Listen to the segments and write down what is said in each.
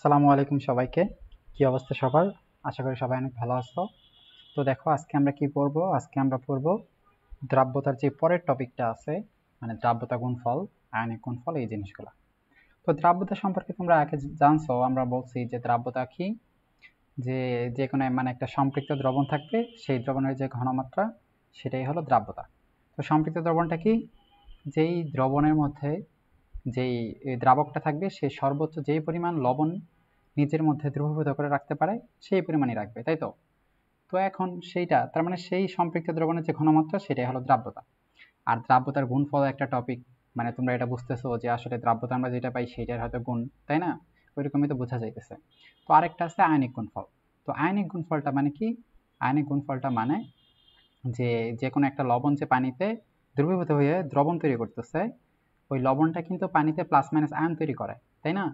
আসসালামু আলাইকুম সবাইকে। কি অবস্থা সবার? আশা করি সবাই অনেক ভালো আছো। তো দেখো আজকে আমরা কি পড়ব? আজকে আমরা পড়ব দ্রাব্যতার যে পরের টপিকটা আছে, মানে দ্রাব্যতা গুণফল, আয়নিক গুণফল, এই জিনিসগুলো। তো দ্রাব্যতা সম্পর্কে তোমরা আগে জানছো, আমরা বলছি যে দ্রাব্যতা কি, যে যে কোনো মানে একটা সম্পৃক্ত দ্রবণ থাকবে, সেই দ্রবণের যে ঘনমাত্রা সেটাই হলো দ্রাব্যতা। তো সম্পৃক্ত দ্রবণটা কি? যেই দ্রবণের মধ্যে যেই দ্রাবকটা থাকবে সে সর্বোচ্চ যেই পরিমাণ লবণ নিজের মধ্যে দ্রবীভূত করে রাখতে পারে সেই পরিমাণই রাখবে, তাই তো? তো এখন সেইটা তার মানে সেই সম্পৃক্ত দ্রবণের যে ঘনমাত্রা সেটাই হলো দ্রাব্যতা। আর দ্রাব্যতার গুণফল একটা টপিক, মানে তোমরা এটা বুঝতেছো যে আসলে দ্রাব্যতা আমরা যেটা পাই সেটার হয়তো গুণ, তাই না? ওইরকমই তো বোঝা যাইতেছে। তো আরেকটা আছে আয়নিক গুণফল। তো আয়নিক গুণফলটা মানে কি? আয়নিক গুণফলটা মানে যে যে কোনো একটা লবণ যে পানিতে দ্রবীভূত হয়ে দ্রবণ তৈরি করতেছে, ওই লবণটা কিন্তু পানিতে প্লাস মাইনাস আয়ন তৈরি করে, তাই না?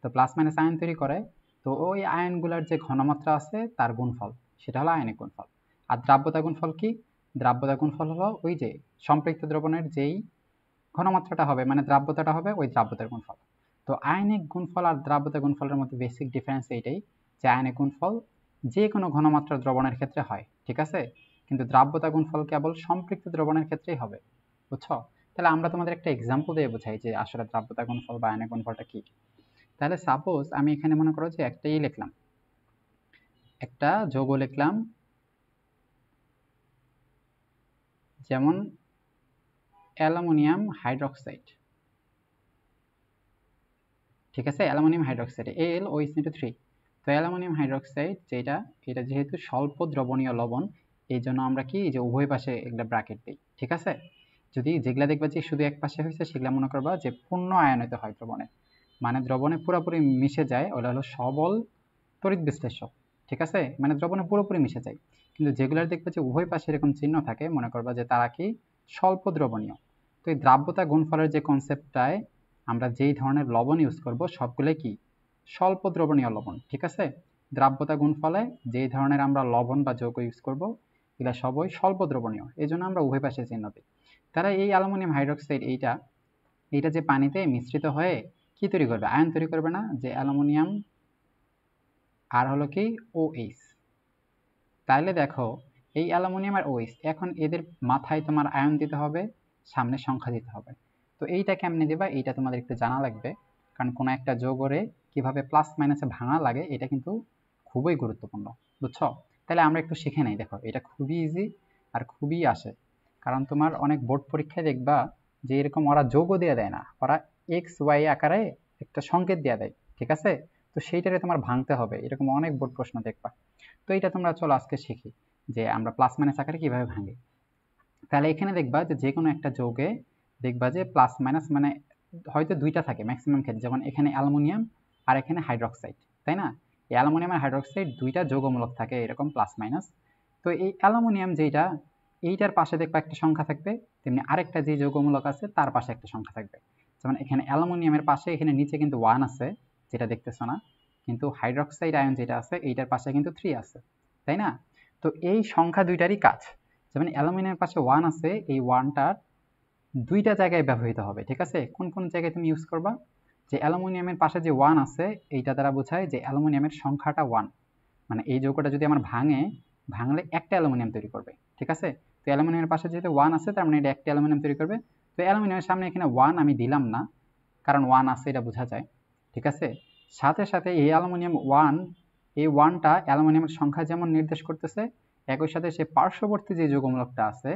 তো প্লাস মাইনাস আয়ন তৈরি করে, তো ওই আয়নগুলোর যে ঘনমাত্রা আছে তার গুণফল, সেটা হলো আয়নিক গুণফল। আর দ্রাব্যতা গুণফল কি? দ্রাব্যতা গুণফল হলো ওই যে সম্পৃক্ত দ্রবণের যেই ঘনমাত্রাটা হবে, মানে দ্রাব্যতাটা হবে, ওই দ্রাব্যতার গুণফল। তো আয়নিক গুণফল আর দ্রাব্যতা গুণফলের মধ্যে বেসিক ডিফারেন্স এইটাই, যে আয়নিক গুণফল যে কোনো ঘনমাত্রার দ্রবণের ক্ষেত্রে হয়, ঠিক আছে? কিন্তু দ্রাব্যতা গুণফল কেবল সম্পৃক্ত দ্রবণের ক্ষেত্রেই হবে, বুঝছো? তাহলে আমরা তোমাদের একটা এক্সাম্পল দিয়ে বোঝাই যে আসলে দ্রাব্যতা গুণফল বা আয়নিক গুণফলটা কি। তাহলে সাপোজ আমি এখানে মনে করো যে একটাই লিখলাম, একটা যৌগ লিখলাম, যেমন অ্যালুমিনিয়াম হাইড্রোক্সাইড, ঠিক আছে? Aluminium hydroxide AlOH3। তো অ্যালুমিনিয়াম হাইড্রোক্সাইড যেটা, এটা যেহেতু স্বল্প দ্রবণীয় লবণ, এই জন্য আমরা কি যে উভয় পাশে একটা ব্র্যাকেট দিই, ঠিক আছে? যদি যেগুলা দেখবা যে শুধু এক পাশে হয়েছে সেগুলা মনে করবা যে পূর্ণ আয়নিত হয় দ্রবণে, মানে দ্রবণে পুরোপুরি মিশে যায়, ওটা হলো সবল তড়িৎ বিশ্লেষক, ঠিক আছে? মানে দ্রবণে পুরোপুরি মিশে যায়। কিন্তু যেগুলার দেখবে যে উভয় পাশে এরকম চিহ্ন থাকে, মনে করবা যে তারা কি স্বল্প দ্রবণীয়। তো এই দ্রাব্যতা গুণফলের যে কনসেপ্টটায় আমরা যেই ধরনের লবণ ইউজ করব সবগুলোই কি স্বল্প দ্রবণীয় লবণ, ঠিক আছে? দ্রাব্যতা গুণফলে যেই ধরনের আমরা লবণ বা যৌগ ইউজ করব এগুলা সবই স্বল্প দ্রবণীয়, এই জন্য আমরা উভয় পাশে চিহ্ন দিই। তারা এই অ্যালুমিনিয়াম হাইড্রোক্সাইড এইটা এইটা যে পানিতে মিশ্রিত হয়ে কি তৈরি করবে? আয়ন তৈরি করবে না, যে অ্যালুমিনিয়াম আর হলো কি OH। তাইলে দেখো এই অ্যালুমিনিয়াম আর OH, এখন এদের মাথায় তোমার আয়ন দিতে হবে, সামনে সংখ্যা দিতে হবে। তো এইটা কেমনে দিবা, এইটা তোমাদের একটু জানা লাগবে, কারণ কোনো একটা যৌগরে কিভাবে প্লাস মাইনাসে ভাঙা লাগে এটা কিন্তু খুবই গুরুত্বপূর্ণ, বুঝছো? তাহলে আমরা একটু শিখে নেই। দেখো এটা খুবই ইজি আর খুবই আসে, কারণ তোমার অনেক বোর্ড পরীক্ষায় দেখবা যে এরকম ওরা যৌগ দিয়ে দেয় না, ওরা XY আকারে একটা সংকেত দিয়ে দেয়, ঠিক আছে? তো সেইটারে তোমার ভাঙতে হবে, এরকম অনেক বোর্ড প্রশ্ন দেখবা। তো এটা তোমরা চলো আজকে শিখি যে আমরা প্লাস মাইনাস আকারে কিভাবে ভাঙি। তাহলে এখানে দেখবা যে যে কোনো একটা যৌগে দেখবা যে প্লাস মাইনাস মানে হয়তো দুইটা থাকে ম্যাক্সিমাম ক্ষেত্রে, যেমন এখানে অ্যালুমিনিয়াম আর এখানে হাইড্রোক্সাইড, তাই না? এই অ্যালুমিনিয়াম আর হাইড্রোক্সাইড দুইটা যৌগমূলক থাকে এরকম প্লাস মাইনাস। তো এই অ্যালুমিনিয়াম যেটা, এইটার পাশে দেখবা একটা সংখ্যা থাকবে, তেমনি আরেকটা যে যৌগমূলক আছে তার পাশে একটা সংখ্যা থাকবে। যেমন এখানে অ্যালুমিনিয়ামের পাশে এখানে নিচে কিন্তু 1 আছে, যেটা দেখতেছো না, কিন্তু হাইড্রোক্সাইড আয়ন যেটা আছে এইটার পাশে কিন্তু 3 আছে, তাই না? তো এই সংখ্যা দুইটারই কাজ, যেমন অ্যালুমিনিয়ামের পাশে 1 আছে, এই 1টার দুইটা জায়গায় ব্যবহৃত হবে, ঠিক আছে? কোন কোন জায়গায় তুমি ইউজ করবা? যে অ্যালুমিনিয়ামের পাশে যে 1 আছে এইটা দ্বারা বোঝায় যে অ্যালুমিনিয়ামের সংখ্যাটা 1, মানে এই যৌগটা যদি আমার ভাঙলে একটা অ্যালুমিনিয়াম তৈরি করবে, ঠিক আছে? তো অ্যালুমিনিয়ামের পাশে যেহেতু 1 আছে তার মানে এটা একটা অ্যালুমিনিয়াম তৈরি করবে। তো অ্যালুমিনিয়ামের সামনে এখানে 1 আমি দিলাম না, কারণ 1 আছে এটা বোঝা যায়, ঠিক আছে? সাথে সাথে এই অ্যালুমিনিয়াম 1, এই 1টা অ্যালুমিনিয়ামের সংখ্যা যেমন নির্দেশ করতেছে, একই সাথে সে পার্শ্ববর্তী যে যৌগমূলকটা আছে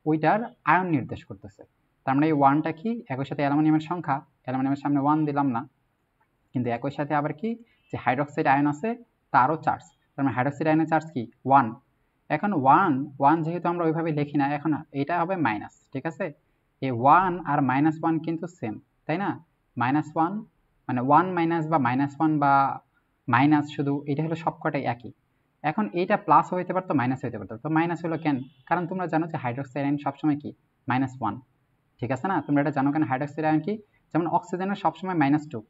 ওইটার আয়ন নির্দেশ করতেছে। তার মানে এই 1টা কি, একই সাথে অ্যালুমিনিয়ামের সংখ্যা, অ্যালুমিনিয়ামের সামনে 1 দিলাম না, কিন্তু একই সাথে আবার কি, যে হাইড্রোক্সাইড আয়ন আছে তারও চার্জ, তার মানে হাইড্রোক্সাইড আয়নের চার্জ কি 1। এখন 1 যেহেতু আমরা ওইভাবে লিখি না, এখন এটা হবে মাইনাস, ঠিক আছে? এই 1 আর -1 কিন্তু সেম, তাই না? -1 মানে 1 মাইনাস বা -1 বা মাইনাস, শুধু এটা হলো সবকটাই একই। এখন এইটা প্লাস হইতে পারতো মাইনাস হইতে পারতো, তো মাইনাস হলো কেন? কারণ তোমরা জানো যে হাইড্রোক্সাইড আয়ন সবসময় কি -1, ঠিক আছে না? তোমরা এটা জানো কেন হাইড্রোক্সাইড আয়ন কি? যেমন অক্সিজেনের সবসময় -2,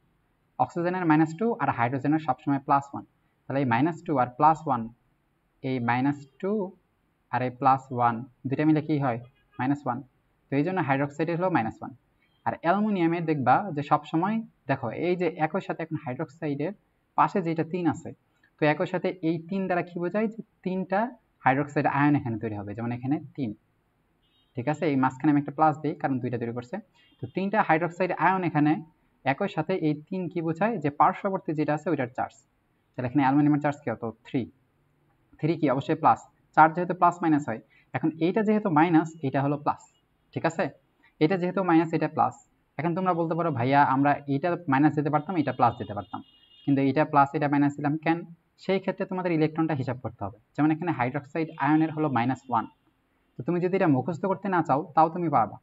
অক্সিজেনের -2 আর হাইড্রোজেনের সবসময় +1। তাহলে এই -2 আর +1, এই -2 আর এই +1 দুইটা মিলে কি হয়? -1। তো এই জন্য হাইড্রোক্সাইডের হলো -1। আর অ্যালুমিনিয়ামে দেখবা যে সবসময়, দেখো এই যে একই সাথে এখন হাইড্রোক্সাইডের পাশে যেটা 3 আছে, তো একই সাথে এই 3 দ্বারা কি বোঝায় যে 3টা হাইড্রোক্সাইড আয়ন এখানে তৈরি হবে, যেমন এখানে 3, ঠিক আছে। এই মাঝখানে আমি একটা প্লাস দিই কারণ 2টা তৈরি করছে। তো 3টা হাইড্রোক্সাইড আয়ন এখানে, একই সাথে এই 3 কি বোঝায় যে পার্শ্ববর্তী যেটা আছে ওইটার চার্জ। তাহলে এখানে অ্যালুমিনিয়ামের চার্জ কি হতো 3, 3 কি অবশ্যই প্লাস, চার্জ যেহেতু প্লাস মাইনাস হয়। এখন এইটা যেহেতু মাইনাস, এটা হলো প্লাস, ঠিক আছে। এটা যেহেতু মাইনাস, এটা প্লাস। এখন তোমরা বলতে পারো ভাইয়া আমরা এটা মাইনাস দিতে পারতাম, এটা প্লাস দিতে পারতাম, কিন্তু এটা প্লাস এটা মাইনাস দিলাম কেন? সেই ক্ষেত্রে তোমাদের ইলেকট্রনটা হিসাব করতে হবে। যেমন এখানে হাইড্রোক্সাইড আয়নের হলো -1, তো তুমি যদি এটা মুখস্থ করতে না চাও তাও তুমি পারবা।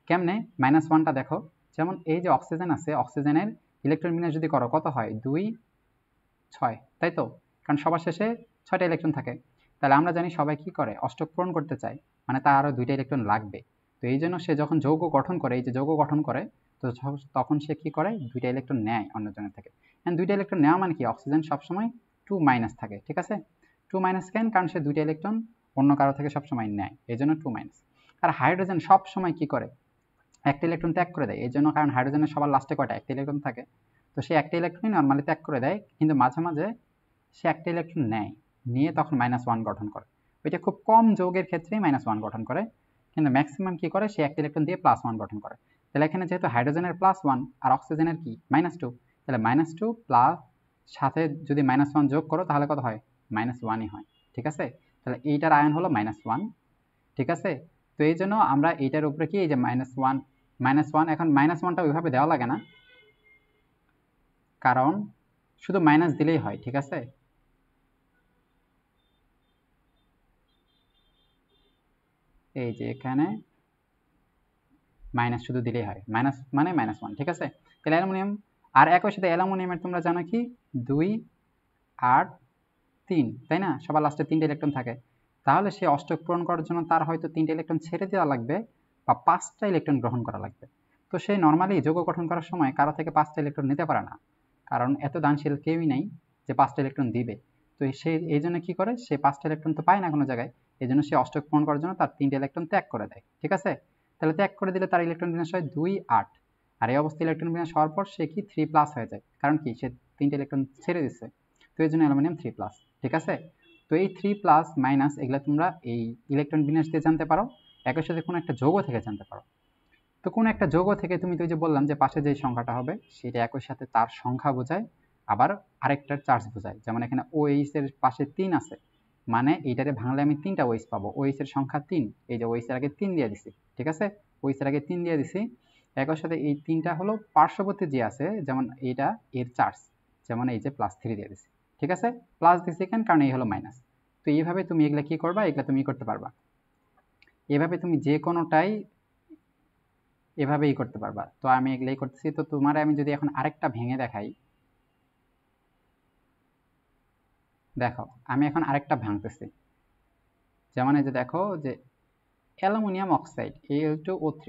কেমনে? -1টা দেখো, যেমন এই যে অক্সিজেন আছে, অক্সিজেনের ইলেকট্রন বিন্যাস যদি করো কত হয়, 2, 6, তাই তো? কারণ সবার শেষে 6টা ইলেকট্রন থাকে। তাহলে আমরা জানি সবাই কি করে, অষ্টক পূরণ করতে চায়, মানে তার আরো 2টা ইলেকট্রন লাগবে। তো এই জন্য সে যখন যৌগ গঠন করে, এই যে যৌগ গঠন করে, তো তখন সে কি করে, 2টা ইলেকট্রন নেয় অন্যজনের থেকে। এন্ড 2টা ইলেকট্রন নেওয়া মানে কি, অক্সিজেন সবসময় 2- থাকে, ঠিক আছে। 2- কেন? কারণ সে 2টা ইলেকট্রন অন্য কারো থেকে সবসময় নেয়, এই জন্য 2-। আর হাইড্রোজেন সবসময় কি করে, একটা ইলেকট্রন ত্যাগ করে দেয়, এই জন্য, কারণ হাইড্রোজেনের সবার লাস্টে কয়টা, একটা ইলেকট্রন থাকে। তো সে একটা ইলেকট্রনই নর্মালি ত্যাগ করে দেয়, কিন্তু মাঝে মাঝে সে একটা ইলেকট্রন নেয়, নিয়ে তখন -1 গঠন করে। ওইটা খুব কম যৌগের ক্ষেত্রেই -1 গঠন করে, কিন্তু ম্যাক্সিমাম কি করে, সে একটা ইলেকট্রন দিয়ে +1 গঠন করে। তাহলে এখানে যেহেতু হাইড্রোজেনের +1 আর অক্সিজেনের কি -2, তাহলে -2 প্লাস সাথে যদি -1 যোগ করো তাহলে কত হয়, -1ই হয়, ঠিক আছে। তাহলে এইটার আয়ন হলো -1, ঠিক আছে। তো এই জন্য আমরা এইটার উপরে কি, এই যে -1, এখন -1টা ওইভাবে দেওয়া লাগে না, কারণ শুধু মাইনাস দিলেই হয়, ঠিক আছে। এই যে এখানে মাইনাস শুধু দিলেই হয়, মাইনাস মানে -1, ঠিক আছে। তাহলে অ্যালুমিনিয়াম, আর একই সাথে অ্যালুমিনিয়ামের তোমরা জানো কি 2, 8, 3, তাই না, সবার লাস্টে 3টা ইলেকট্রন থাকে। তাহলে সে অষ্টক পূরণ করার জন্য তার হয়তো 3টা ইলেকট্রন ছেড়ে দেওয়া লাগবে বা 5টা ইলেকট্রন গ্রহণ করা লাগবে। তো সে নর্মালি যৌগ গঠন করার সময় কারো থেকে 5টা ইলেকট্রন নিতে পারে না, কারণ এত দানশীল কেউই নেই যে 5টা ইলেকট্রন দিবে। তো সে এই জন্য কি করে, সে 5টা ইলেকট্রন তো পায় না কোনো জায়গায়, এই জন্য সে অষ্টক পূরণ করার জন্য তার 3টা ইলেকট্রন ত্যাগ করে দেয়, ঠিক আছে। তাহলে ত্যাগ করে দিলে তার ইলেকট্রন বিন্যাস হয় 2, 8, আর এই অবস্থায় ইলেকট্রন বিন্যাস হওয়ার পর সে কি 3+ হয়ে যায়, কারণ কি সে 3টা ইলেকট্রন ছেড়ে দিচ্ছে। তো এই জন্য অ্যালুমিনিয়াম 3+, ঠিক আছে। তো এই 3+- এগুলা তোমরা এই ইলেকট্রন বিন্যাস দিয়ে জানতে পারো, একই সাথে কোনো একটা যৌগ থেকে জানতে পারো। তো কোনো একটা যৌগ থেকে তুমি তো যে বললাম যে পাশে যে সংখ্যাটা হবে সেটা একই সাথে তার সংখ্যা বোঝায়, আবার আরেকটার চার্জ বোঝায়। যেমন এখানে OH এর পাশে 3 আছে, মানে এইটারে ভাঙলে আমি 3টা OH পাবো, OH এর সংখ্যা 3, এই যে OH এর আগে 3 দিয়ে দিছি, ঠিক আছে, OH এর আগে 3 দিয়ে দিছি। একই সাথে এই 3টা হলো পার্শ্ববর্তী যে আছে, যেমন এইটা এর চার্জ, যেমন এই যে +3 দিয়ে দিছি, ঠিক আছে। প্লাস দিছি কেন, কারণ এই হলো মাইনাস। তো এইভাবে তুমি এগুলা কি করবা, এগুলা তুমি করতে পারবা, এভাবে তুমি যে কোনোটাই এভাবেই করতে পারবা। তো আমি এগুলাই করতেছি। তো তোমার আমি যদি এখন আরেকটা ভেঙে দেখাই, দেখো আমি এখন আরেকটা ভাঙতেছি। যেমন এই যে দেখো যে অ্যালুমিনিয়াম অক্সাইড Al2O3,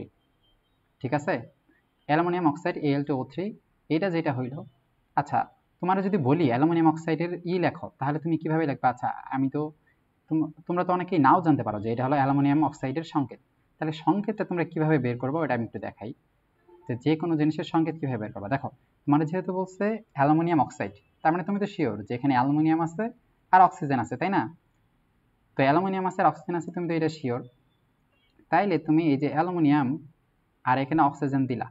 ঠিক আছে, অ্যালুমিনিয়াম অক্সাইড Al2O3, এটা যেটা হইলো। আচ্ছা, তোমার যদি বলি অ্যালুমিনিয়াম অক্সাইডের লেখো, তাহলে তুমি কিভাবে লিখবা? আচ্ছা, আমি তো তোমরা তো অনেকেই নাও জানতে পারো যে এটা হলো অ্যালুমিনিয়াম অক্সাইডের সংকেত। তাহলে সংকেতটা তোমরা কিভাবে বের করবো এটা আমি একটু দেখাই। তো যে কোনো জিনিসের সংকেত কিভাবে বের করবা, দেখো তোমার যেহেতু বলছে অ্যালুমিনিয়াম অক্সাইড, তার মানে তুমি তো শিওর যে এখানে অ্যালুমিনিয়াম আছে আর অক্সিজেন আছে, তাই না? তো অ্যালুমিনিয়াম আছে আর অক্সিজেন আছে, তুমি তো এটা শিওর। তাইলে তুমি এই যে অ্যালুমিনিয়াম আর এখানে অক্সিজেন দিলা,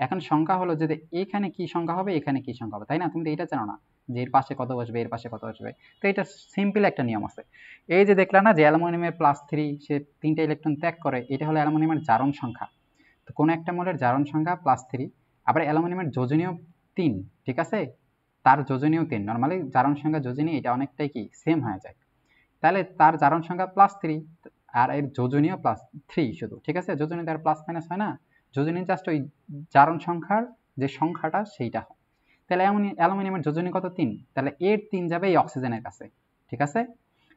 এখন সংখ্যা হলো যে এখানে কি সংখ্যা হবে, এখানে কি সংখ্যা হবে, তাই না? তুমি তো এটা জানো না যে এর পাশে কত বসবে, এর পাশে কত বসবে। তো এটা সিম্পল একটা নিয়ম আছে। এই যে দেখলা না যে অ্যালুমিনিয়ামের +3 সে 3টা ইলেকট্রন ত্যাগ করে, এটা হলো অ্যালুমিনিয়ামের জারণ সংখ্যা। তো কোনো একটা মৌলের জারণ সংখ্যা +3, আবার অ্যালুমিনিয়ামের যোজনীয় 3, ঠিক আছে, তার যোজনীয় 3, নর্মালি জারণ সংখ্যা যোজনী এটা অনেকটাই কি সেম হয়ে যায়। তাহলে তার জারণ সংখ্যা +3 আর এর যোজনীয় +3 শুধু, ঠিক আছে, যোজনী তার প্লাস মাইনাস হয় না, যোজনী জাস্ট ওই জারণ সংখ্যার যে সংখ্যাটা সেইটা হয়। তাহলে অ্যালুমিনিয়ামের যোজনী কত, 3, তাহলে এর 3 যাবে এই অক্সিজেনের কাছে, ঠিক আছে।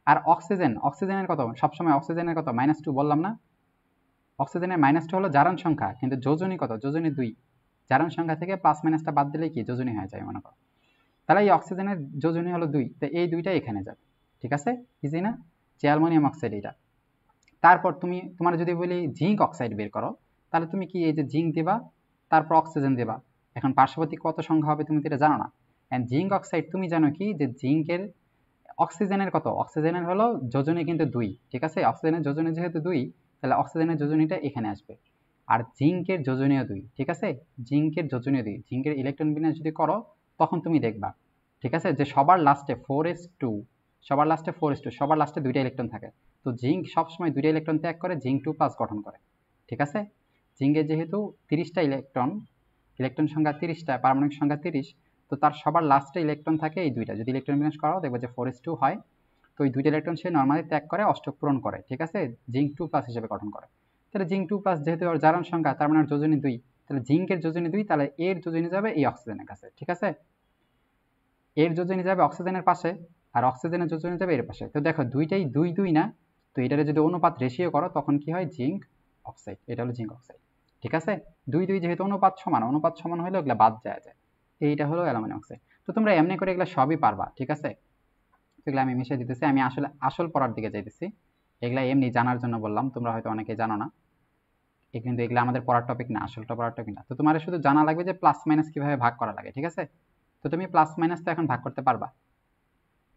আর অক্সিজেনের কত, সবসময় অক্সিজেনের কত, -2 বললাম না, অক্সিজেনের -2 হলো জারণ সংখ্যা, কিন্তু যোজনী কত, যোজনী 2, জারণ সংখ্যা থেকে প্লাস মাইনাসটা বাদ দিলে কি যোজনী হয়ে যায় মনে করো। তাহলে এই অক্সিজেনের যোজনী হলো 2, তো এই 2টা এখানে যাবে, ঠিক আছে, ইজি না, যে অ্যালুমিনিয়াম অক্সাইড এটা। তারপর তোমার যদি বলি জিঙ্ক অক্সাইড বের করো, তাহলে তুমি কি এই যে জিঙ্ক দিবা, তারপর অক্সিজেন দিবা। এখন পার্শ্ববর্তী কত সংখ্যা হবে তুমি তো এটা জানো না, এন্ড জিঙ্ক অক্সাইড তুমি জানো কি যে জিঙ্কের অক্সিজেনের কত, অক্সিজেনের হলো যোজনী কিন্তু 2, ঠিক আছে? অক্সিজেনের যোজনী যেহেতু 2, তাহলে অক্সিজেনের যোজনীটা এখানে আসবে। আর জিঙ্কের যোজনীয় 2, ঠিক আছে? জিঙ্কের যোজনীয় 2, জিঙ্কের ইলেকট্রন বিন্যাস যদি করো তখন তুমি দেখবা, ঠিক আছে, যে সবার লাস্টে 4s2, সবার লাস্টে 4s2, সবার লাস্টে 2টা ইলেকট্রন থাকে। তো জিঙ্ক সবসময় 2টা ইলেকট্রন ত্যাগ করে জিঙ্ক 2+ গঠন করে, ঠিক আছে? জিঙ্কের যেহেতু 30টা ইলেকট্রন, ইলেকট্রন সংখ্যা 30টা, পারমাণবিক সংখ্যা 30, তো তার সবার লাস্টে ইলেকট্রন থাকে এই 2টা। যদি ইলেকট্রন বিন্যাস করাও দেখবে যে 4s2 হয়। তো এই 2টা ইলেকট্রন সে নরমালি ত্যাগ করে অষ্টক পূরণ করে, ঠিক আছে, জিঙ্ক 2+ হিসেবে গঠন করে। তাহলে জিঙ্ক 2+ যেহেতু ওর জারণ সংখ্যা, তার মানে ওর যোজনী 2, তাহলে জিঙ্কের যোজনী 2, তাহলে এর যোজনী যাবে এই অক্সিজেনের কাছে, ঠিক আছে? এর যোজনী যাবে অক্সিজেনের পাশে, আর অক্সিজেনের যোজনী যাবে এর পাশে। তো দেখো দুইটাই 2 2 না, তো এটারে যদি অনুপাত রেশিও করো তখন কি হয়, জিঙ্ক অক্সাইড, এটা হলো জিঙ্ক অক্সাইড, ঠিক আছে? 2 2 যেহেতু অনুপাত সমান, অনুপাত সমান হলে ওগুলা বাদ যায়। এইটা হলো অ্যালুমিনিয়াম অক্সাইড। তো তোমরা এমনি করে এগুলা সবই পারবা, ঠিক আছে? এগুলো আমি মিশিয়ে দিতেছি, আমি আসলে আসল পড়ার দিকে যাইতেছি। এগুলা এমনি জানার জন্য বললাম, তোমরা হয়তো অনেকে জানো না, কিন্তু এগুলো আমাদের পড়ার টপিক না, আসলটা পড়ার টপিক না। তো তোমার শুধু জানা লাগবে যে প্লাস মাইনাস কিভাবে ভাগ করা লাগে, ঠিক আছে? তো তুমি প্লাস মাইনাস তো এখন ভাগ করতে পারবা।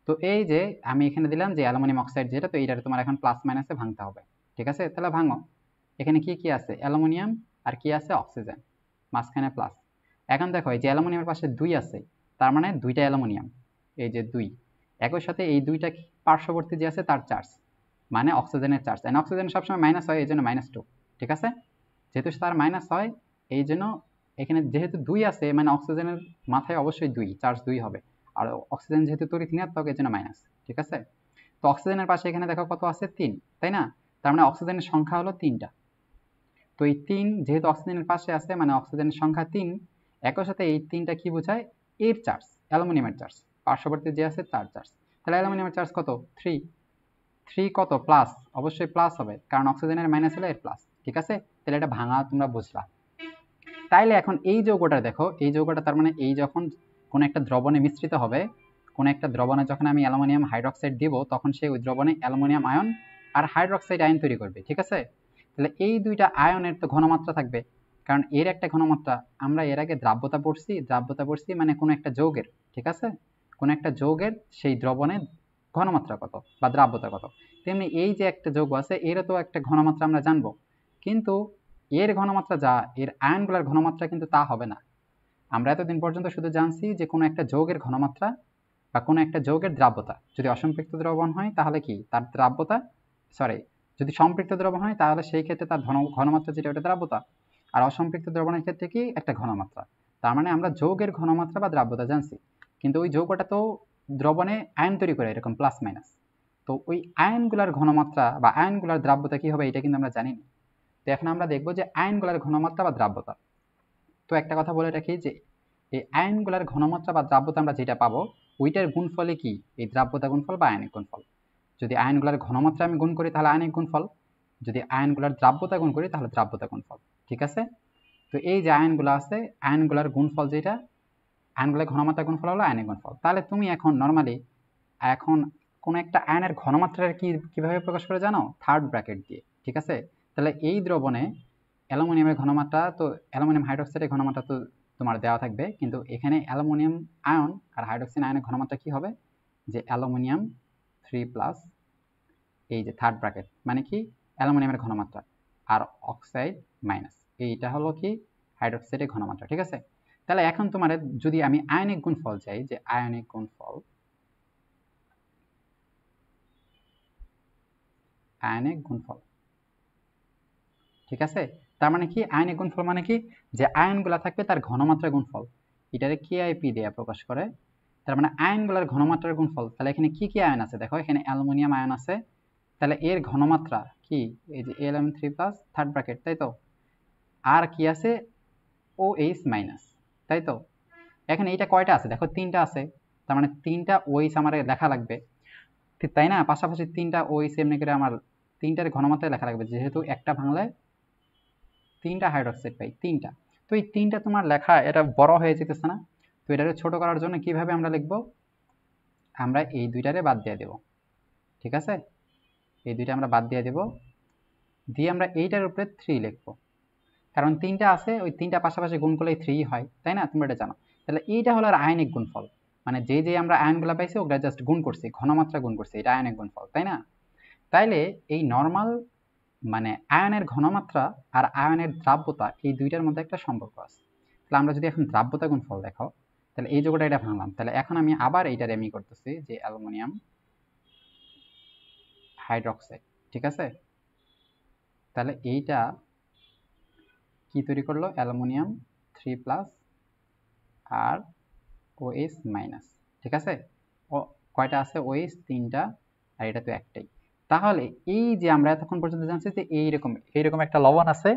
তো এই যে আমি এখানে দিলাম যে অ্যালুমিনিয়াম অক্সাইড যেটা, তো এইটারে তোমার এখন প্লাস মাইনাসে ভাঙতে হবে, ঠিক আছে? তাহলে ভাঙো। এখানে কি কি আছে, অ্যালুমিনিয়াম আর কি আছে, অক্সিজেন, মাঝখানে প্লাস। এখন দেখো এই যে অ্যালুমিনিয়ামের পাশে 2 আছে, তার মানে 2টা অ্যালুমিনিয়াম, এই যে 2, একই সাথে এই 2টা পার্শ্ববর্তী যে আছে তার চার্জ, মানে অক্সিজেনের চার্জ। এন্ড অক্সিজেন সবসময় মাইনাস হয়, এই জন্য -2, ঠিক আছে? যেহেতু তার মাইনাস হয়, এই জন্য এখানে যেহেতু 2 আছে, মানে অক্সিজেনের মাথায় অবশ্যই 2, চার্জ 2 হবে। আর অক্সিজেন যেহেতু তড়িৎ ঋণাত্মক, এই জন্য মাইনাস, ঠিক আছে? তো অক্সিজেনের পাশে এখানে দেখো কত আছে, 3, তাই না? তার মানে অক্সিজেনের সংখ্যা হলো 3টা। তো এই 3 যেহেতু অক্সিজেনের পাশে আছে, মানে অক্সিজেনের সংখ্যা 3, একই সাথে এই 3টা কি বোঝায়, এর চার্জ, অ্যালুমিনিয়ামের চার্জ, পার্শ্ববর্তী যে আছে তার চার্জ। তাহলে অ্যালুমিনিয়ামের চার্জ কত, 3, 3 কত প্লাস, অবশ্যই প্লাস হবে, কারণ অক্সিজেনের মাইনাস হলে এর প্লাস, ঠিক আছে? তাহলে এটা ভাঙা তোমরা বুঝলা। তাইলে এখন এই যৌগটা দেখো, এই যৌগটা তার মানে এই যখন কোন একটা দ্রবণে মিশ্রিত হবে, কোন একটা দ্রবণে যখন আমি অ্যালুমিনিয়াম হাইড্রোক্সাইড দিব, তখন সেই ওই দ্রবণে অ্যালুমিনিয়াম আয়ন আর হাইড্রোক্সাইড আয়ন তৈরি করবে, ঠিক আছে? তাহলে এই দুইটা আয়নের তো ঘনমাত্রা থাকবে, কারণ এর একটা ঘনমাত্রা, আমরা এর আগে দ্রাব্যতা পড়ছি মানে কোন একটা যৌগের, ঠিক আছে, কোন একটা যৌগের সেই দ্রবণের ঘনমাত্রা কত বা দ্রাব্যতা কত। তেমনি এই যে একটা যৌগ আছে, এরও তো একটা ঘনমাত্রা আমরা জানবো, কিন্তু এর ঘনমাত্রা যা, এর আয়নগুলোর ঘনমাত্রা কিন্তু তা হবে না। আমরা এতদিন পর্যন্ত শুধু জানছি যে কোনো একটা যৌগের ঘনমাত্রা বা কোনো একটা যৌগের দ্রাব্যতা, যদি অসম্পৃক্ত দ্রবণ হয় তাহলে কি তার দ্রাব্যতা, সরি, যদি সম্পৃক্ত দ্রবণ হয় তাহলে সেই ক্ষেত্রে তার ঘনমাত্রা যেটা ওটা দ্রাব্যতা, আর অসম্পৃক্ত দ্রবণের ক্ষেত্রে কি একটা ঘনমাত্রা। তার মানে আমরা যৌগের ঘনমাত্রা বা দ্রাব্যতা জানছি, কিন্তু ওই যৌগটা তো দ্রবণে আয়ন তৈরি করে এরকম প্লাস মাইনাস, তো ওই আয়নগুলার ঘনমাত্রা বা আয়নগুলার দ্রাব্যতা কি হবে এটা কিন্তু আমরা জানি না। তো এখন আমরা দেখবো যে আয়নগুলার ঘনমাত্রা বা দ্রাব্যতা। তো একটা কথা বলে রাখি যে এই আয়নগুলার ঘনমাত্রা বা দ্রাব্যতা আমরা যেটা পাবো, ওইটার গুণফলে কি, এই দ্রাব্যতা গুণফল বা আয়নিক গুণফল। যদি আয়নগুলার ঘনমাত্রা আমি গুণ করি তাহলে আয়নিক গুণফল, যদি আয়নগুলার দ্রাব্যতা গুণ করি তাহলে দ্রাব্যতা গুণফল, ঠিক আছে? তো এই যে আয়নগুলো আছে, আয়নগুলার গুণফল যেটা, আয়নগুলার ঘনমাত্রা গুণফল হলো আয়নিক গুণফল। তাহলে তুমি এখন নর্মালি এখন কোন একটা আয়নের ঘনমাত্রার কিভাবে প্রকাশ করে জানো, থার্ড ব্র্যাকেট দিয়ে, ঠিক আছে? তাহলে এই দ্রবণে অ্যালুমিনিয়ামের ঘনমাত্রা, তো অ্যালুমিনিয়াম হাইড্রোক্সাইডের ঘনমাত্রা তো তোমার দেওয়া থাকবে, কিন্তু এখানে অ্যালুমিনিয়াম আয়ন আর হাইড্রোক্সিন আয়নের ঘনমাত্রা কি হবে, যে অ্যালুমিনিয়াম 3+, এই যে থার্ড ব্র্যাকেট মানে কি অ্যালুমিনিয়ামের ঘনমাত্রা, আর অক্সাইড মাইনাস, এইটা হলো কি হাইড্রোক্সাইডের ঘনমাত্রা, ঠিক আছে? তাহলে এখন তোমার যদি আমি আয়নিক গুণফল চাই, যে আয়নিক গুণফল, আয়নিক গুণফল, ঠিক আছে? তার মানে কি আয়নিক গুণফল মানে কি, যে আয়নগুলা থাকবে তার ঘনমাত্রা গুণফল, এটারে কেআইপি দিয়ে প্রকাশ করে। তার মানে আয়নগুলার ঘনমাত্রার গুণফল। তাহলে এখানে কি কি আয়ন আছে দেখো, এখানে অ্যালুমিনিয়াম আয়ন আছে, তাহলে এর ঘনমাত্রা কি, এই যে Al3+, থার্ড ব্র্যাকেট, তাই তো? আর কি আছে, OH মাইনাস, তাই তো? এখানে এইটা কয়টা আছে দেখো, 3টা আছে, তার মানে 3টা OH আমার লেখা লাগবে, ঠিক তাই না? পাশাপাশি 3টা OH এমনি করে আমার 3টার ঘনমাত্রায় লেখা লাগবে, যেহেতু একটা ভাঙলে 3টা হাইড্রোক্সাইড পাই, 3টা। তো এই 3টা তোমার লেখা এটা বড় হয়ে যেতেছে না? তো এটাকে ছোট করার জন্য কিভাবে আমরা লিখবো, আমরা এই দুইটারে বাদ দিয়ে দেব, ঠিক আছে? এই দুইটা আমরা বাদ দিয়ে দেব, দিয়ে আমরা এইটার উপরে 3 লিখবো, কারণ 3টা আছে, ওই 3টা পাশাপাশি গুণ করলে 3 হয়, তাই না? তোমরা এটা জানো। তাহলে এইটা হলো আর আয়নিক গুণফল, মানে যে আমরা আয়নগুলো পাইছি ওগুলা জাস্ট গুণ করছি, ঘনমাত্রা গুণ করছি, এটা আয়নিক গুণফল, তাই না? তাইলে এই নর্মাল মানে আয়নের ঘনমাত্রা আর আয়নের দ্রাব্যতা এই দুইটার মধ্যে একটা সম্পর্ক আছে। তাহলে আমরা যদি এখন দ্রাব্যতা গুণফল দেখো, তাহলে এই যোগটা এটা ভাঙলাম, তাহলে এখন আমি আবার এইটার আমি করতেছি যে অ্যালুমিনিয়াম হাইড্রোক্সাইড, ঠিক আছে? তাহলে এইটা কি তৈরি করলো? অ্যালুমিনিয়াম 3+ আর OH মাইনাস, ঠিক আছে? ও কয়টা আছে? OH 3টা, আর এটা তো একটাই। তাহলে এই যে আমরা এতক্ষণ পর্যন্ত জানছি যে এইরকম একটা লবণ আছে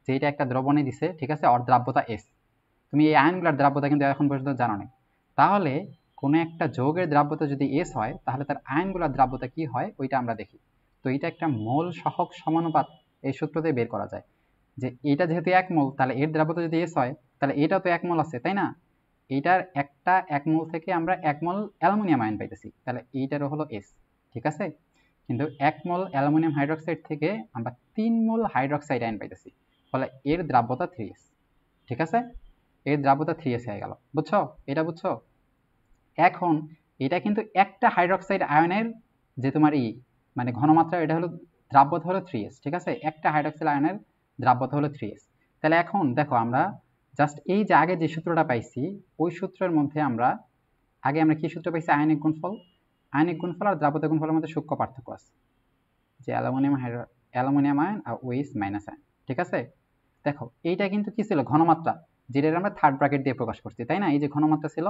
যেটা একটা দ্রবণে দিছে, ঠিক আছে, আর দ্রাব্যতা S। তুমি এই আয়নগুলোর দ্রাব্যতা কিন্তু এখন পর্যন্ত জানো না। তাহলে কোনো একটা যৌগের দ্রাব্যতা যদি S হয় তাহলে তার আয়নগুলোর দ্রাব্যতা কি হয় ওইটা আমরা দেখি। তো এটা একটা মোল সহগ সমানুপাত, এই সূত্র দিয়ে বের করা যায় যে এটা যেহেতু 1 মোল, তাহলে এর দ্রাব্যতা যদি S হয় তাহলে এটাও তো 1 মোল আছে, তাই না? এইটার একটা 1 মোল থেকে আমরা 1 মোল অ্যালুমিনিয়াম আয়ন পাইতেছি, তাহলে এইটারও হলো S, ঠিক আছে? কিন্তু 1 মোল অ্যালুমিনিয়াম হাইড্রোক্সাইড থেকে আমরা 3 মোল হাইড্রোক্সাইড আয়ন পাইতেছি, ফলে এর দ্রাব্যতা 3S, ঠিক আছে? এর দ্রাব্যতা 3S হয়ে গেল, বুঝছো? এটা বুঝছো? এখন এটা কিন্তু একটা হাইড্রোক্সাইড আয়নের যে তোমার মানে ঘনমাত্রা, এটা হলো দ্রাব্যতা হলো 3S, ঠিক আছে? একটা হাইড্রোক্সাইড আয়নের দ্রাব্যতা হলো 3S। তাহলে এখন দেখো আমরা জাস্ট এই যে আগে যে সূত্রটা পাইছি ওই সূত্রের মধ্যে আমরা আগে আমরা কি সূত্র পাইছি? আয়নিক গুণফল। আয়নিক গুণফল আর দ্রাব্যতা গুণফলের মধ্যে সূক্ষ্ম পার্থক্য আছে, যে অ্যালুমিনিয়াম আয়ন আর OH মাইনাস আয়ন, ঠিক আছে? দেখো এইটা কিন্তু কি ছিল? ঘনমাত্রা, যেটা আমরা থার্ড ব্র্যাকেট দিয়ে প্রকাশ করছি, তাই না? এই যে ঘনমাত্রা ছিল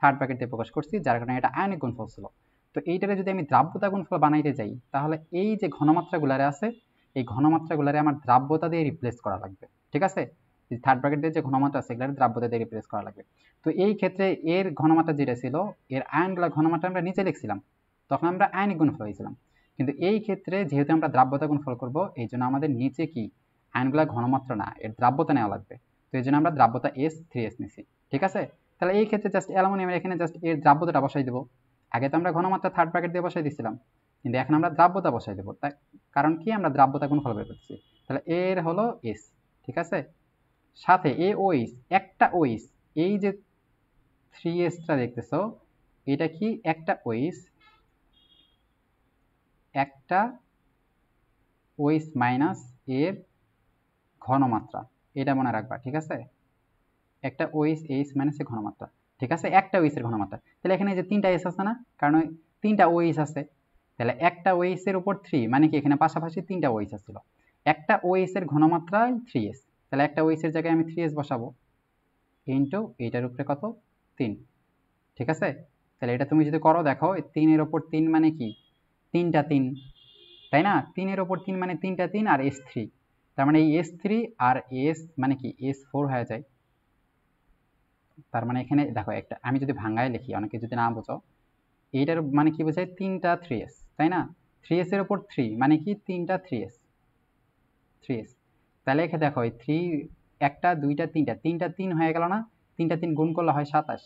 থার্ড ব্র্যাকেট দিয়ে প্রকাশ করছি, যার কারণে এটা আয়নিক গুণফল ছিল। তো এইটারে যদি আমি দ্রাব্যতা গুণফল বানাইতে যাই তাহলে এই যে ঘনমাত্রাগুলারে আছে এই ঘনমাত্রাগুলারে আমার দ্রাব্যতা দিয়ে রিপ্লেস করা লাগবে, ঠিক আছে? থার্ড ব্র্যাকেট দিয়ে যে ঘনমাত্রা আছে এগুলারে দ্রাব্যতা দিয়ে রিপ্লেস করা লাগবে। তো এই ক্ষেত্রে এর ঘনমাত্রা যেটা ছিল, এর আয়নগুলোর ঘনমাত্রা আমরা নিচে লিখছিলাম, তখন আমরা আয়নিক গুণফল হয়েছিলাম। কিন্তু এই ক্ষেত্রে যেহেতু আমরা দ্রাব্যতা গুণফল করব, এই জন্য আমাদের নিচে কি আয়নগুলোর ঘনমাত্রা না, এর দ্রাব্যতা নেওয়া লাগবে। তো এই জন্য আমরা দ্রাব্যতা S3S নিছি, ঠিক আছে? তাহলে এই ক্ষেত্রে জাস্ট অ্যালুমিনিয়ামের এখানে জাস্ট এর দ্রাব্যতাটা বসাই দেবো। আগে তো আমরা ঘনমাত্রা থার্ড ব্র্যাকেট দিয়ে বসাই দিছিলাম, কিন্তু এখন আমরা দ্রাব্যতা বসাই দেবো, তাই কারণ কি আমরা দ্রাব্যতা গুণফল বের করতেছি। তাহলে এর হলো S, ঠিক আছে? সাথে OH, একটা OH, এই যে 3Sটা দেখতেছো এটা কি? একটা OH, একটা OH মাইনাস এর ঘনমাত্রা, এটা মনে রাখবা, ঠিক আছে? একটা OH মাইনাস এর ঘনমাত্রা, ঠিক আছে? একটা OH এর ঘনমাত্রা। তাহলে এখানে যে 3টা S আছে না, কারণ ওই 3টা OH আছে, তাহলে একটা OH এর উপর 3 মানে কি এখানে পাশাপাশি 3টা OH ছিল। একটা OH এর ঘনমাত্রায় 3S, তাহলে একটা OH এর জায়গায় আমি 3S বসাবো ইনটু এইটার উপরে কত? 3, ঠিক আছে? তাহলে এটা তুমি যদি করো দেখো 3 এর উপর 3 মানে কি 3টা 3, তাই না? 3 এর উপর 3 মানে 3টা 3 আর S3, তার মানে এই S3 আর S মানে কি S4 হয়ে যায়। তার মানে এখানে দেখো একটা আমি যদি ভাঙায় লিখি, অনেকে যদি না বোঝো, এইটার মানে কি বোঝায়? 3টা 3S, তাই না? 3S এর উপর 3 মানে কি 3টা 3S। তাহলে এখানে দেখো এই 3 একটা 2টা 3টা 3টা 3 হয়ে গেল না? 3টা 3 গুণ করলে হয় 27,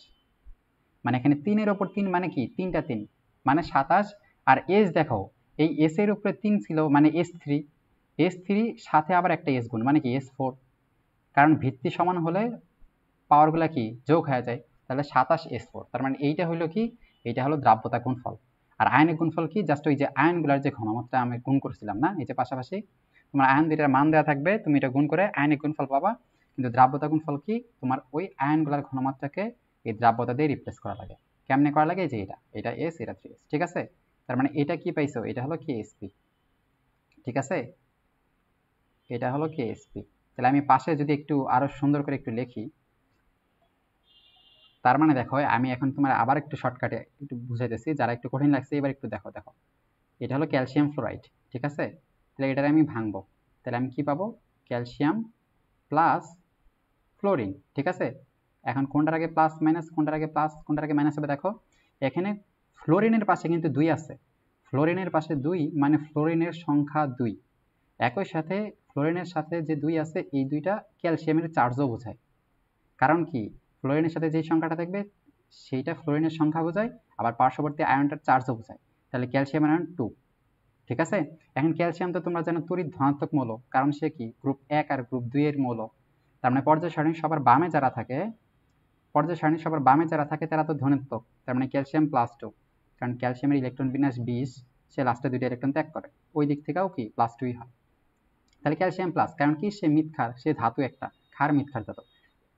মানে এখানে 3 এর উপর 3 মানে কি 3টা 3 মানে 27। আর S দেখো এই S এর উপরে 3 ছিল মানে S3 সাথে আবার একটা S গুণ মানে কি S4, কারণ ভিত্তি সমান হলে পাওয়ারগুলা কি যোগ হয়ে যায়, তাহলে 27S4। তার মানে এইটা হলো কি? এইটা হলো দ্রাব্যতা গুণফল। আর আয়নিক গুণফল কি? জাস্ট ওই যে আয়নগুলার যে ঘনমাত্রা আমি গুণ করছিলাম না, এই যে পাশাপাশি তোমার আয়ন দুইটার মান দেওয়া থাকবে, তুমি এটা গুণ করে আয়নিক গুণফল পাবা। কিন্তু দ্রাব্যতা গুণফল কি? তোমার ওই আয়নগুলার ঘনমাত্রাকে এই দ্রাব্যতা দিয়ে রিপ্লেস করা লাগে। কেমনে করা লাগে? যে এটা S, এটা 3S, ঠিক আছে? তার মানে এটা কি পাইছো? এটা হলো কি SP, ঠিক আছে? এটা হলো কি SP। তাহলে আমি পাশে যদি একটু আরো সুন্দর করে একটু লিখি, তার মানে দেখো আমি এখন তোমার আবার একটু শর্টকাটে একটু বুঝাইতেছি, যারা একটু কঠিন লাগছে এবার একটু দেখো। এটা হলো ক্যালসিয়াম ফ্লোরাইড, ঠিক আছে? তাহলে এটারে আমি ভাঙবো, তাহলে আমি কি পাবো? ক্যালসিয়াম প্লাস ফ্লোরিন, ঠিক আছে? এখন কোনটার আগে প্লাস মাইনাস, কোনটার আগে প্লাস কোনটার আগে মাইনাস হবে দেখো। এখানে ফ্লোরিনের পাশে কিন্তু 2 আছে, ফ্লোরিনের পাশে 2 মানে ফ্লোরিনের সংখ্যা 2। একই সাথে ফ্লোরিনের সাথে যে 2 আছে এই দুইটা ক্যালসিয়ামের চার্জও বোঝায়। কারণ কি? ফ্লোরিনের সাথে যে সংখ্যাটা থাকবে সেইটা ফ্লোরিনের সংখ্যা বোঝায়, আবার পার্শ্ববর্তী আয়নটার চার্জও বোঝায়। তাহলে ক্যালসিয়াম আয়ন 2, ঠিক আছে? এখন ক্যালসিয়াম তো তোমরা জানো তড়িৎ ধনাত্মক মৌল, কারণ সে কি গ্রুপ 1 আর গ্রুপ 2 এর মৌল। তার মানে পর্যায় সারণীর সবার বামে যারা থাকে পর্যায় সারণী সবার বামে যারা থাকে তারা তো ধনাত্মক, তার মানে ক্যালসিয়াম +2, কারণ ক্যালসিয়ামের ইলেকট্রন বিন্যাস 20, সে লাস্টে 2টা ইলেকট্রন ত্যাগ করে, ওই দিক থেকেও কি +2 হয়। তাহলে ক্যালসিয়াম প্লাস, কারণ কি সে মৃৎ ক্ষার, সে ধাতু একটা ক্ষার মৃৎ ক্ষার ধাতু।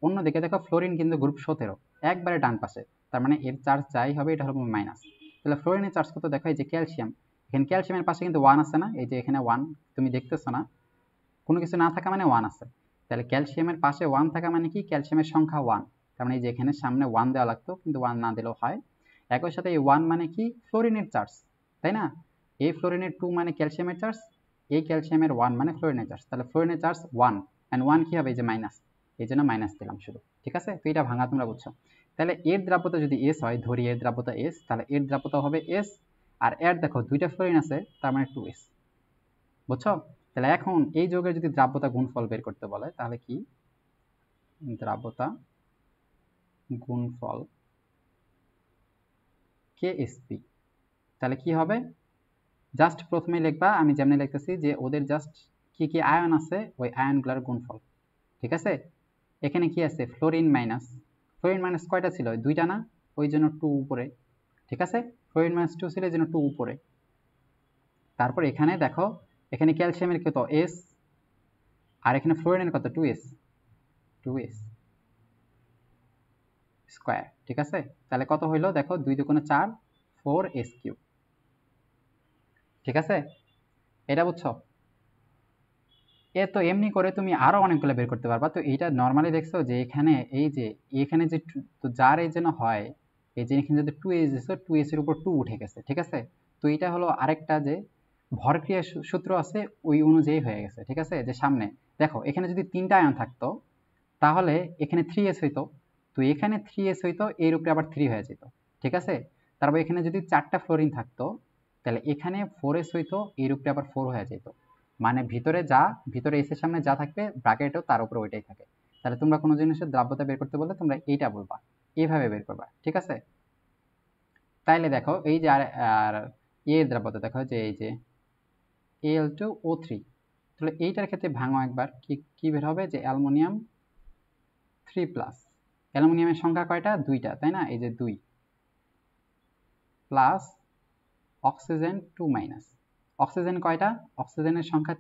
অন্যদিকে দেখো ফ্লোরিন কিন্তু গ্রুপ 17, একবারে ডান পাশে, তার মানে এর চার্জ যাই হবে এটা হবে মাইনাস। তাহলে ফ্লোরিনের চার্জ কত দেখো, এই যে ক্যালসিয়াম, এখানে ক্যালসিয়ামের পাশে কিন্তু 1 আছে না, এই যে এখানে 1 তুমি দেখতেছো না, কোনো কিছু না থাকা মানে 1 আছে। তাহলে ক্যালসিয়ামের পাশে 1 থাকা মানে কি, ক্যালসিয়ামের সংখ্যা 1, তার মানে এই যে এখানে সামনে 1 দেওয়া লাগতো, কিন্তু 1 না দিলেও হয়। একই সাথে এই 1 মানে কি, ফ্লোরিনের চার্জ, তাই না? এই ফ্লোরিনের 2 মানে ক্যালসিয়ামের চার্জ, এই ক্যালসিয়ামের 1 মানে ফ্লোরিনের চার্জ, তাহলে ফ্লোরিনের চার্জ 1, এন্ড 1 কি হবে, এই যে মাইনাস, এই জন্য মাইনাস দিলাম শুধু। ঠিক আছে, তো এটা ভাঙা তোমরা বুঝছো। তাহলে এর দ্রাব্যতা যদি এস হয়, ধরি এর দ্রাব্যতা এস, তাহলে এর দ্রাব্যতা হবে এস, আর এর দেখো দুইটা ফ্লোরিন আছে, তার মানে 2s, বুঝছো? তাহলে এখন এই যৌগের যদি দ্রাব্যতা গুণফল বের করতে বলে, তাহলে কি, দ্রাব্যতা গুণফল কেএসপি, তাহলে কি হবে, জাস্ট প্রথমে লিখবা, আমি যেমনি লিখতেছি যে ওদের জাস্ট কি কি আয়ন আছে ওই আয়নগুলোর গুণফল। ঠিক আছে, এখানে কি আছে, ফ্লোরিন মাইনাস, ফ্লোরিন মাইনাস কয়টা ছিল, দুইটা না, ওই জন্য 2 উপরে। ঠিক আছে, ফ্লোরিন মাইনাস 2 ছিল, এই জন্য 2 উপরে। তারপর এখানে দেখো, এখানে ক্যালসিয়ামের কত এস, আর এখানে ফ্লোরিনের কত 2s, 2s স্কয়ার। ঠিক আছে, তাহলে কত হইলো দেখো, 2 দুগুণে 4, 4s3। ঠিক আছে, এটা বুঝছো? এ তো এমনি করে তুমি আরো অনেকগুলো বের করতে পারবা। তো এইটা নর্মালি দেখছো যে এখানে এই যে এখানে যে তো যার এই যেন হয়, এই যে এখানে যদি 2s দিছো, 2s এর উপর 2 উঠে গেছে। ঠিক আছে, তো এটা হলো আরেকটা যে ভরক্রিয়া সূত্র আছে, ওই অনুযায়ী হয়ে গেছে। ঠিক আছে, যে সামনে দেখো এখানে যদি 3টা আয়ন থাকতো, তাহলে এখানে 3s হইতো, তো এখানে 3s হইতো, এর উপরে আবার 3 হয়ে যেত। ঠিক আছে, তারপর এখানে যদি 4টা ফ্লোরিন থাকতো, তাহলে এখানে 4s হইতো, এর উপরে আবার 4 হয়ে যেত। মানে ভিতরে যা, ভিতরে এস এর সামনে যা থাকবে ব্র্যাকেটও তার উপরে ওইটাই থাকে। তাহলে তোমরা কোনো জিনিসের দ্রাব্যতা বের করতে বললে তোমরা এইটা বলবা, এইভাবে বের করবা। ঠিক আছে, তাইলে দেখো এই যে আর এর দ্রাব্যতা দেখো, যে এই যে Al2O3, তাহলে এইটার ক্ষেত্রে ভাঙো একবার, কি কি বের হবে, যে অ্যালুমিনিয়াম 3+, অ্যালুমিনিয়ামের সংখ্যা কয়টা, 2টা, তাই না, এই যে 2 প্লাস অক্সিজেন 2-, অক্সিজেন কয়টা, অক্সিজেনের সংখ্যা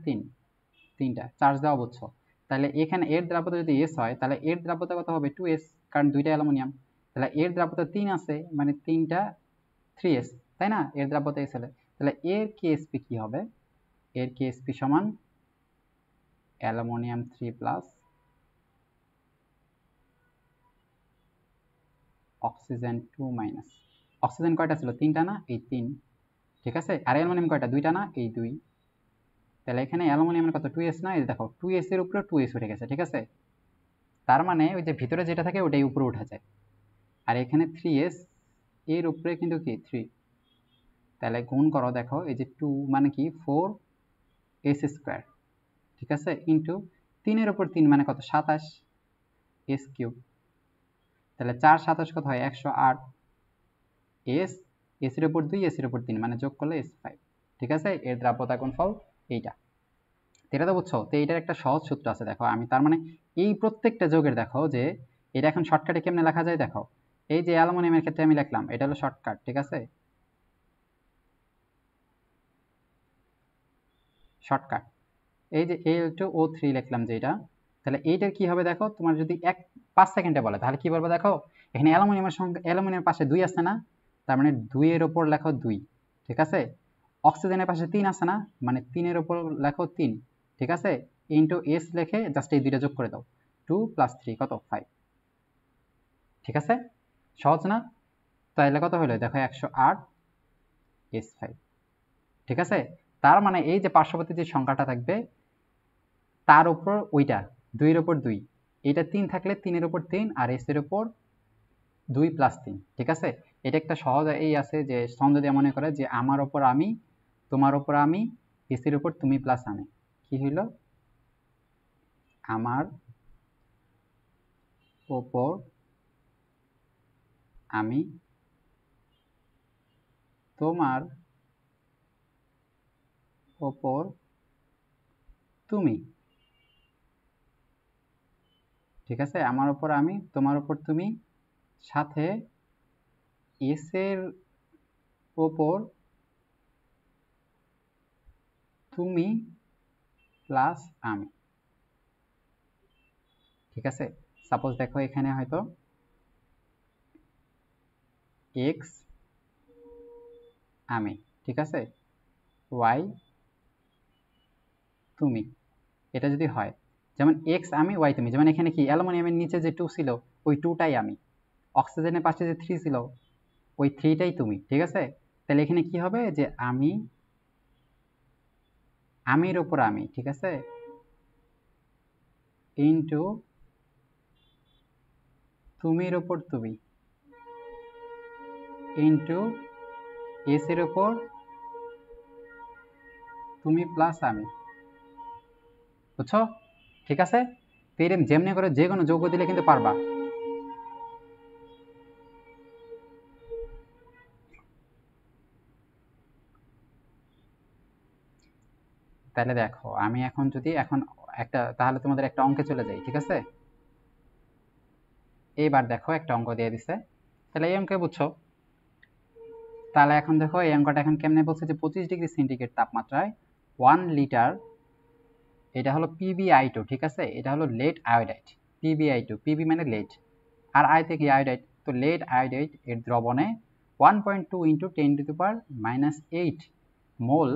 3টা, চার্জ দেওয়া বুঝছো। তাহলে এখানে এর দ্রাব্যতা যদি এস হয়, তাহলে এর দ্রাব্যতা কত হবে 2s, কারণ 2টা অ্যালুমিনিয়াম। তাহলে এর দ্রাব্যতা 3 আছে, মানে 3টা 3s, তাই না, এর দ্রাব্যতা এস হলে। তাহলে এর কেএসপি কি হবে, এর কেএসপি সমান অ্যালুমিনিয়াম 3+, অক্সিজেন 2-, অক্সিজেন কয়টা ছিল, 3টা না, এই 3। ঠিক আছে, আর অ্যালুমিনিয়াম কয়টা, 2টা না, এই 2। তাহলে এখানে অ্যালুমিনিয়ামের কত 2s না, এই দেখো 2s এর উপরে 2s উঠে গেছে। ঠিক আছে, তার মানে ওই যে ভিতরে যেটা থাকে ওটাই উপরে উঠে যায়, আর এখানে 3s এর উপরে কিন্তু কি 3। তাহলে গুণ করো, দেখো এই যে 2 মানে কি 4s²। ঠিক আছে, ইন্টু 3 এর উপর 3 মানে কত, 27s³। তাহলে 4 27 কত হয়, 108, s, s এর উপর 2, s এর উপর 3 মানে যোগ করলে s5। ঠিক আছে, এর দ্রাব্যতা গুণফল এইটা। এটা তো বুঝছো, তো এইটার একটা সহজ সূত্র আছে দেখো, আমি তার মানে এই প্রত্যেকটা যোগের দেখো যে এটা এখন শর্টকাটে কেমনে লেখা যায় দেখো, এই যে অ্যালুমিনিয়ামের ক্ষেত্রে আমি লিখলাম, এটা হলো শর্টকাট। ঠিক আছে, শর্টকাট, এই যে Al2O3 লিখলাম যেটা, তাহলে এইটার কি হবে দেখো, তোমার যদি 5 সেকেন্ডে বলে তাহলে কি বলবো দেখো, এখানে অ্যালুমিনিয়ামের সংখ্যা, অ্যালুমিনিয়ামের পাশে 2 আছে না, তার মানে 2 এর উপর লেখো 2। ঠিক আছে, অক্সিজেনের পাশে 3 আছে না, মানে 3 এর উপর লেখো 3। ঠিক আছে, ইন্টু এস লিখে জাস্ট এই দুইটা যোগ করে দাও, 2 + 3 কত 5। ঠিক আছে, সহজ না? তাহলে কত হলো দেখো, 108s5। ঠিক আছে, তার মানে এই যে পার্শ্ববর্তী যে সংখ্যাটা থাকবে তার উপর ওইটা 2 এর উপর 2, এটা 3 থাকলে 3 এর উপর 3, আর s এর উপর 2 + 3। ঠিক আছে, এটা একটা সহজ এই আছে যে ছন্দ দিয়ে মনে করে যে আমার উপর আমি, তোমার উপর আমি, s এর উপর তুমি প্লাস আমি, কি হইল, আমার উপর আমি, তোমার উপর তুমি। ঠিক আছে, আমার উপর আমি, তোমার উপর তুমি, সাথে এস এর ওপর তুমি প্লাস আমি। ঠিক আছে, সাপোজ দেখো এখানে হয়তো এক্স আমি, ঠিক আছে, ওয়াই তুমি, এটা যদি হয়, যেমন এক্স আমি ওয়াই তুমি, যেমন এখানে কি অ্যালুমিনিয়ামের নিচে যে 2 ছিল ওই 2টাই আমি, অক্সিজেনের পাশে যে 3 ছিল ওই 3টাই তুমি। ঠিক আছে, তাহলে এখানে কি হবে যে আমি, আমির ওপর আমি, ঠিক আছে, ইনটু তুমির ওপর তুমি, ইনটু এস এর ওপর তুমি প্লাস আমি। বুঝছো? ঠিক আছে, তো এরকম যেমনি করে যে কোনো যৌগ দিলে কিন্তু পারবা। তাহলে দেখো আমি এখন যদি এখন একটা, তাহলে তোমাদের একটা অঙ্কে চলে যাই। ঠিক আছে, এইবার দেখো একটা অঙ্ক দিয়ে দিছে, তাহলে এই অঙ্কে বুঝছো। তাহলে এখন দেখো এই অঙ্কটা এখন কেমনে বলছে যে 25°C তাপমাত্রায় 1 লিটার, এটা হলো PbI2, ঠিক আছে, এটা হলো লেড আয়োডাইড, PbI2, পিবি মানে লেড আর আই থেকে আয়োডাইড, তো লেড আয়োডাইড এর দ্রবণে 1.2 × 10⁻⁸ মোল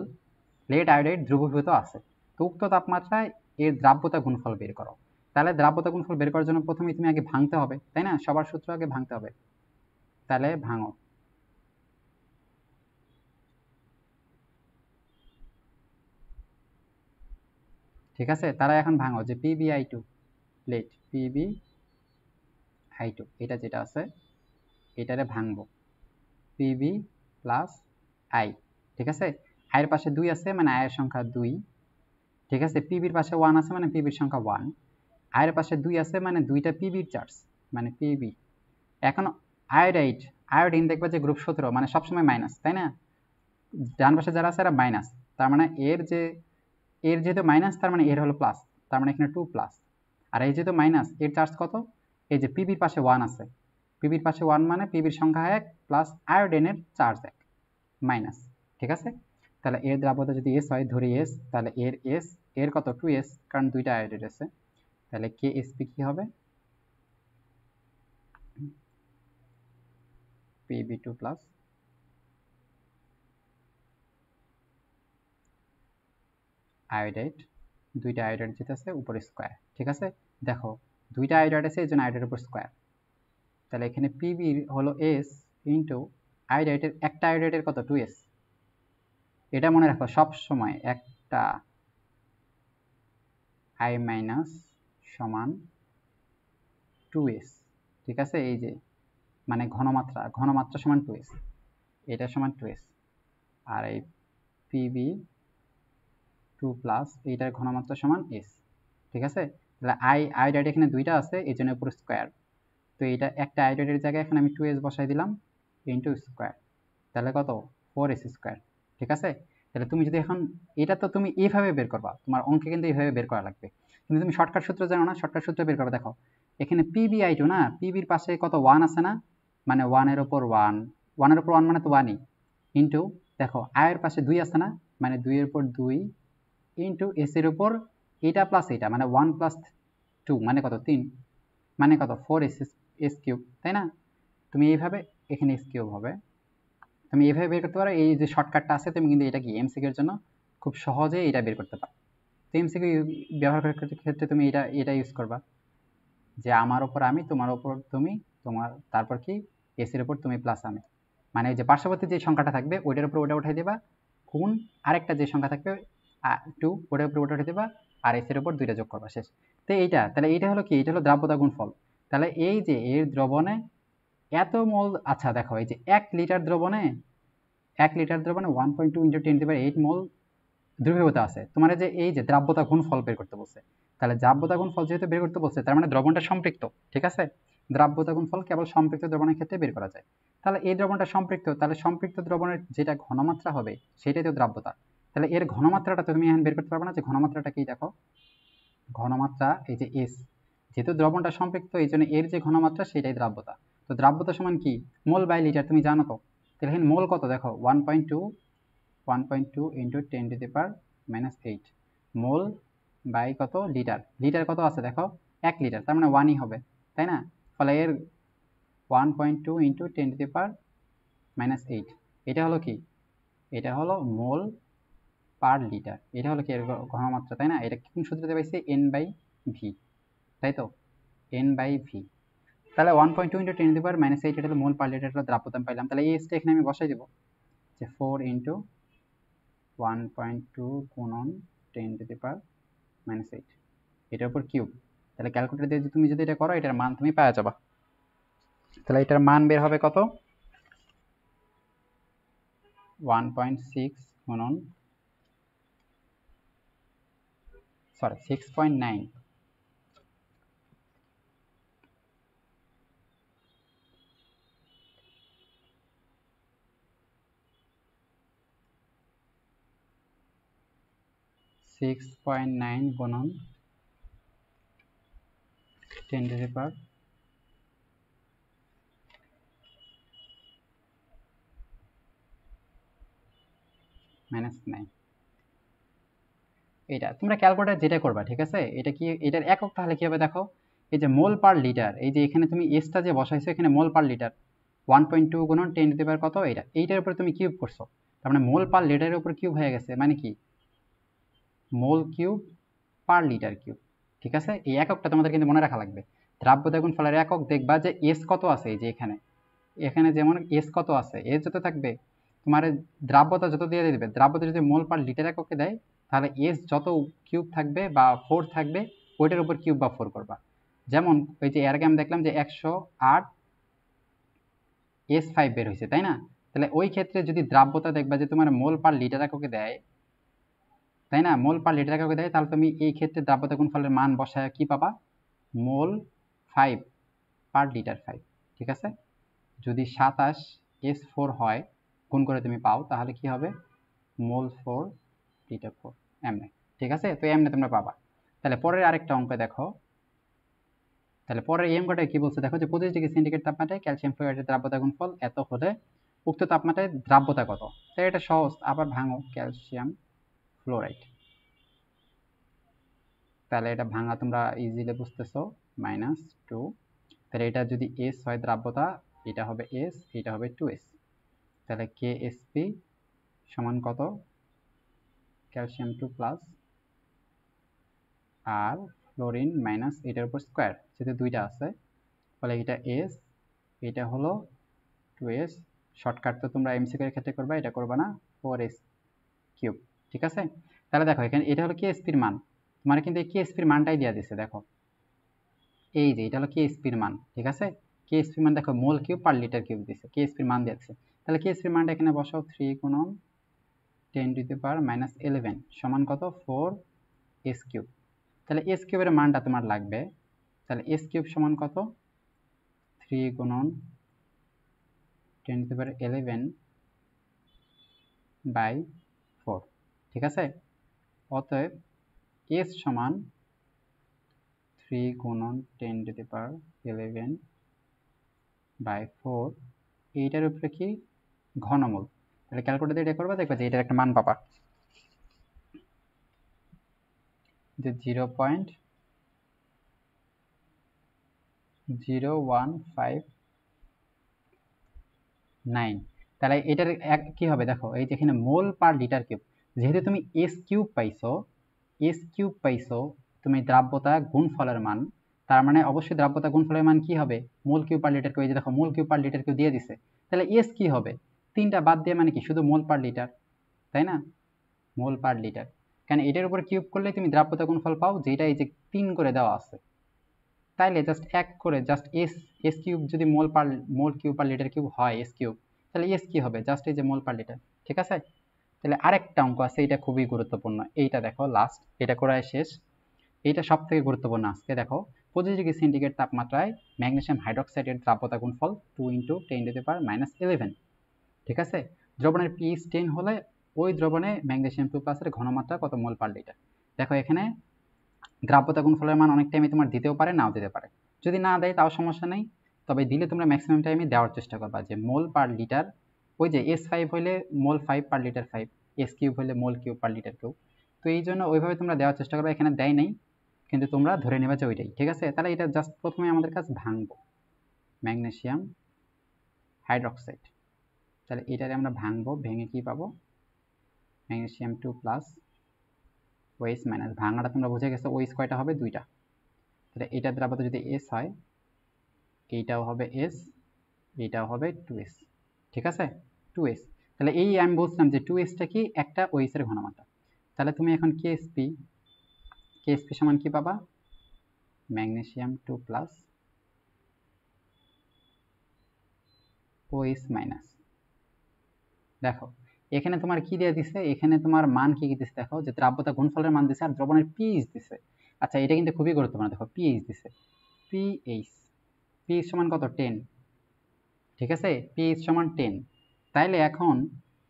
লেড আয়োডাইড দ্রবীভূত আছে। তো উক্ত তাপমাত্রায় এর দ্রাব্যতা গুণফল বের করো। তাহলে দ্রাব্যতা গুণফল বের করার জন্য প্রথমে তুমি আগে ভাঙতে হবে, তাই না, সবার সূত্র আগে ভাঙতে হবে। তাহলে ভাঙো। ঠিক আছে, তারা এখন ভাঙো যে PbI2 লেড, PbI2 এটা যেটা আছে এটারে ভাঙবো, PB প্লাস আই। ঠিক আছে, আয়ের পাশে 2 আছে মানে আয়ের সংখ্যা 2, ঠিক আছে, পিবির পাশে 1 আছে মানে পিবির সংখ্যা 1, আয়ের পাশে 2 আছে মানে 2টা পিবির চার্জ মানে পিবি। এখন আয়োডাইড, আয়োডিন দেখবে যে গ্রুপ 17 মানে সবসময় মাইনাস, তাই না, ডান পাশে যারা আছে এরা মাইনাস, তার মানে এর যেহেতু মাইনাস তার মানে এর হলো প্লাস, তার মানে এখানে 2 প্লাস। আর এই যেহেতু মাইনাস এর চার্জ কত, এই যে পিবির পাশে 1 আছে, পিবির পাশে 1 মানে পিবির সংখ্যা 1 প্লাস আয়োডিনের চার্জ 1 মাইনাস। ঠিক আছে, তাহলে এর দ্রাব্যতা যদি এস হয়, ধরি এস, তাহলে এর কত 2s, কারণ দুইটা আয়োডাইড আছে, তাহলে কে এসপি কি হবে, PB2 প্লাস আয়োডাইড, দুইটা আয়োডাইড যেটা আছে উপরে স্কোয়ার। ঠিক আছে, দেখো দুইটা আয়োডাইড আছে এই জন্য আয়োডাইডের উপর স্কোয়ার, তাহলে এখানে পিবি হলো এস ইন্টু আয়োডাইডের, একটা আয়োডাইডের কত 2s, এটা মনে রাখো সব সময় একটা আই মাইনাস সমান 2s। ঠিক আছে, এই যে মানে ঘনমাত্রা সমান 2s, এটা সমান 2s, আর এই PB2 প্লাস এইটার ঘনমাত্রা সমান s। ঠিক আছে, তাহলে আয়োডাইড এখানে দুইটা আছে এই জন্য পুরো স্কোয়ার, তো এটা একটা আয়োডাইডের জায়গায় এখানে আমি 2s বসাই দিলাম ইন্টু স্কোয়ার, তাহলে কত 4s স্কোয়ার। ঠিক আছে, তাহলে তুমি যদি এখন এটা তো তুমি এইভাবে বের করবা, তোমার অঙ্কে কিন্তু এইভাবে বের করা লাগবে, কিন্তু তুমি শর্টকাট সূত্র জানো না, শর্টকাট সূত্র বের করবে। দেখো এখানে PbI2 না, পিবির পাশে কত 1 আছে না, মানে 1 এর উপর 1, 1 এর উপর 1 মানে তো 1ই, ইন্টু দেখো আয়ের পাশে 2 আছে না, মানে 2 এর উপর 2 ইন্টু এস এর উপর এটা প্লাস এটা মানে 1 প্লাস 2 মানে কত 3, মানে কত 4s s কিউব, তাই না, তুমি এইভাবে এখানে s কিউব হবে, তুমি এইভাবে বের করতে পারো। এই যে শর্টকাটটা আছে তুমি কিন্তু এটা কি এমসিকিউ এর জন্য খুব সহজেই এটা বের করতে পারো। তো এমসিকিউ ব্যবহার করার ক্ষেত্রে তুমি এটা ইউজ করবা যে আমার উপর আমি, তোমার উপর তুমি, তোমার তারপর কি এস এর উপর তুমি প্লাস আমি, মানে যে পার্শ্ববর্তী যে সংখ্যাটা থাকবে ওইটার উপর ওটা উঠাই দেবা, গুণ আরেকটা যে সংখ্যা থাকবে 2 ওটার উপর ওটা উঠাই দেবা, আর এস এর উপর 2টা যোগ করবা, শেষ। তো এইটা তাহলে এইটা হলো কি, এটা হলো দ্রাব্যতা গুণফল। তাহলে এই যে এর দ্রবণে এত মোল, আচ্ছা দেখো এই যে 1 লিটার দ্রবণে 1.2 × 10⁸ মোল দ্রবীভূত আছে, তোমার যে এই যে দ্রাব্যতা গুণফল বের করতে বলছে, তাহলে দ্রাব্যতা গুণফল যেহেতু বের করতে বলছে তার মানে দ্রবণটা সম্পৃক্ত। ঠিক আছে, দ্রাব্যতা গুণফল কেবল সম্পৃক্ত দ্রবণের ক্ষেত্রে বের করা যায়, তাহলে এই দ্রবণটা সম্পৃক্ত, তাহলে সম্পৃক্ত দ্রবণের যেটা ঘনমাত্রা হবে সেটাই তো দ্রাব্যতা, তাহলে এর ঘনমাত্রাটা তুমি এখন বের করতে পারবে না, যে ঘনমাত্রাটা কি, দেখো ঘনমাত্রা এই যে এস, যেহেতু দ্রবণটা সম্পৃক্ত এই জন্য এর যে ঘনমাত্রা সেটাই দ্রাব্যতা, তো তো দ্রাব্যতা সমান কি মোল বাই লিটার, তুমি জানো তো। তাহলে এখানে মোল কত দেখো 1.2 ইন্টু 10⁻⁻8 মোল বাই কত লিটার, লিটার কত আছে দেখো 1 লিটার, তার মানে 1ই হবে, তাই না? ফলে এর 1.2 ইন্টু 10⁻⁸ এটা হলো কি, এটা হলো মোল পার লিটার, এটা হলো কি এর ঘনমাত্রা, তাই না? এটা কোন সূত্রতে পাইছি N/V, তাই তো N/V। তাহলে 1.2 ইন্টু 10⁻⁸ এটা হলো মোল পার লিটার, হলো দ্রাব্যতা পাইলাম। তাহলে এই এসটা এখানে আমি বসাই দেবো যে 4 ইন্টু 1.2 গুণন 10⁻⁸ এটার উপর কিউব। তাহলে ক্যালকুলেটর দিয়ে তুমি যদি এটা করো এটার মান তুমি পাওয়া যাবা। তাহলে এটার মান বের হবে কত 1.6 গুণন 6.9 6.9 গুণন 10⁻⁻9 এটা তোমরা ক্যালকুলেটর যেটা করবা, ঠিক আছে? এটা কি এটার একক তাহলে কি হবে দেখো, এই যে মোল পার লিটার, এই যে এখানে তুমি এসটা যে বসাইছো এখানে মোল পার লিটার 1.2 গুণন 10⁻⁻ কত এটা, এইটার উপরে তুমি কিউব করছো, তার মানে মোল পার লিটারের উপর কিউব হয়ে গেছে, মানে কি মোল কিউব পার লিটার কিউব। ঠিক আছে, এই এককটা তোমাদের কিন্তু মনে রাখা লাগবে। দ্রাব্যতা গুণফলের একক দেখবা যে এস কত আছে, এই যে এখানে এখানে যেমন এস কত আছে, এস যত থাকবে তোমার দ্রাব্যতা যত দিয়ে দিবে, দ্রাব্যতা যদি মোল পার লিটার এককে দেয় তাহলে এস যত কিউব থাকবে বা 4 থাকবে ওইটার উপর কিউব বা 4 করবা। যেমন ওই যে এর আগে আমি দেখলাম যে 108 S5 বের হয়েছে, তাই না? তাহলে ওই ক্ষেত্রে যদি দ্রাব্যতা দেখবা যে তোমার মোল পার লিটার এককে দেয়, তাই না, মোল পার লিটার এককে দেয়, তাহলে তুমি এই ক্ষেত্রে দ্রাব্যতা গুণফলের মান বসায় কি পাবা, মোল 5 পার লিটার 5। ঠিক আছে, যদি 27 S4 হয় গুণ করে তুমি পাও তাহলে কি হবে মোল 4 লিটার 4 এমনি। ঠিক আছে, তো এমনি তোমরা পাবা। তাহলে পরের আরেকটা অঙ্ক দেখো, তাহলে পরের এই অঙ্কটা কি বলছে দেখো যে 25°C তাপমাত্রায় ক্যালসিয়াম ফ্লোরাইডের দ্রাব্যতা গুণফল এত হলে উক্ত তাপমাত্রায় দ্রাব্যতা কত। তাই এটা সহজ, আবার ভাঙো ক্যালসিয়াম ফ্লোরাইড, তাহলে এটা ভাঙা তোমরা ইজিলি বুঝতেছো -2, তাহলে এটা যদি এস হয় দ্রাব্যতা, এটা হবে এস, এটা হবে 2s, তাহলে KSP সমান কত ক্যালসিয়াম 2 প্লাস আর ফ্লোরিন মাইনাস এটার উপর স্কোয়ার, যেহেতু দুইটা আছে ফলে এটা এস, এটা হলো 2s, শর্টকাট তো তোমরা এমসিকিউ এর ক্ষেত্রে করবা, এটা করবা না 4s কিউব। ঠিক আছে, তাহলে দেখো এখানে এটা হলো KSP-র মান, তোমার কিন্তু এই KSP-র মানটাই দেওয়া দিছে, দেখো এই যে এটা হলো KSP-র মান। ঠিক আছে, KSP-র মান দেখো মোল কিউব পার লিটার কিউব দিছে, KSP-র মান দিয়েছে, তাহলে KSP-র মানটা এখানে বসাও 3 গুণন 10⁻⁻11 সমান কত 4s কিউব। তাহলে s কিউবের মানটা তোমার লাগবে, তাহলে s কিউব সমান কত 3 গুণন 10⁻11 বাই 4। ঠিক আছে, অতএব s সমান 3 গুণন 10⁻11 বাই 4, এইটার উপরে কি ঘনমূল। তাহলে ক্যালকুলেটর এটা করবা, দেখবা যে এটার একটা মান পাবা যে 0.0159। তাহলে এটার কি হবে দেখো, এই যে এখানে মোল পার লিটার কিউব, যেহেতু তুমি এস কিউব পাইছো তুমি দ্রাব্যতা গুণফলের মান, তার মানে অবশ্যই দ্রাব্যতা গুণফলের মান কি হবে মোল কিউব পার লিটার কিউব, এই যে দেখো মোল কিউব পার লিটার কিউব দিয়ে দিছে, তাহলে এস কি হবে তিনটা বাদ দিয়ে মানে কি শুধু মোল পার লিটার, তাই না, মোল পার লিটার। কারণ এটার উপর কিউব করলে তুমি দ্রাব্যতা গুণফল পাও, যেটা এই যে 3 করে দেওয়া আছে, তাইলে জাস্ট এক করে জাস্ট এস কিউব যদি মোল কিউব পার লিটার কিউব হয় এস কিউব, তাহলে এস কি হবে জাস্ট এই যে মোল পার লিটার। ঠিক আছে, তাহলে আরেকটা অঙ্ক আছে, এটা খুবই গুরুত্বপূর্ণ, এইটা দেখো লাস্ট, এটা করাই শেষ, এইটা সব থেকে গুরুত্বপূর্ণ আজকে। দেখো 25°C তাপমাত্রায় ম্যাগনেসিয়াম হাইড্রোক্সাইডের দ্রাব্যতা গুণফল 2 × 10⁻11। ঠিক আছে, দ্রবণের pH 10 হলে ওই দ্রবণে ম্যাগনেসিয়াম 2+ এর ঘনমাত্রা কত মোল পার লিটার। দেখো এখানে দ্রাব্যতা গুণফলের মান অনেক টাইমে তোমার দিতেও পারে নাও দিতে পারে, যদি না দেয় তাও সমস্যা নেই, তবে দিলে তোমরা ম্যাক্সিমাম টাইমে দেওয়ার চেষ্টা করবা যে মোল পার লিটার, ওই যে S5 হলে মোল 5 পার লিটার 5, S3 হলে মোল কিউব পার লিটার কিউব। তো এই জন্য ওইভাবে তোমরা দেওয়ার চেষ্টা করবা, এখানে দেয় নাই কিন্তু তোমরা ধরে নেবা যে ওইটাই, ঠিক আছে। তাহলে এটা জাস্ট প্রথমে আমাদের কাছে ভাঙবো, ম্যাগনেসিয়াম হাইড্রোক্সাইড। তাহলে এটারে আমরা ভাঙবো, ভেঙে কি পাবো, ম্যাগনেসিয়াম 2 প্লাস ওএইচ মাইনাস। ভাঙাটা তোমরা বুঝে গেছো, ওএইচ কয়টা হবে, দুইটা। তাহলে এটা দ্বারা যদি এস হয়, এইটাও হবে এস, এইটাও হবে 2s, ঠিক আছে, 2s। তাহলে এই আমি বলছিলাম যে 2sটা কি, একটা ওএইচ এর ঘনমাত্রা। তাহলে তুমি এখন কেএসপি সমান কি পাবা, ম্যাগনেসিয়াম 2 প্লাস ওএইচ মাইনাস। দেখো এখানে তোমার কি দিয়ে দিছে, এখানে তোমার মান কি কি দিছে দেখো, যে দ্রাব্যতা গুণফলের মান দিছে আর দ্রবণের পিএইচ দিছে। আচ্ছা এটা কিন্তু খুবই গুরুত্বপূর্ণ, দেখো পিএইচ দিছে, পিএইচ সমান কত, 10, ঠিক আছে, পিএইচ সমান 10। তাইলে এখন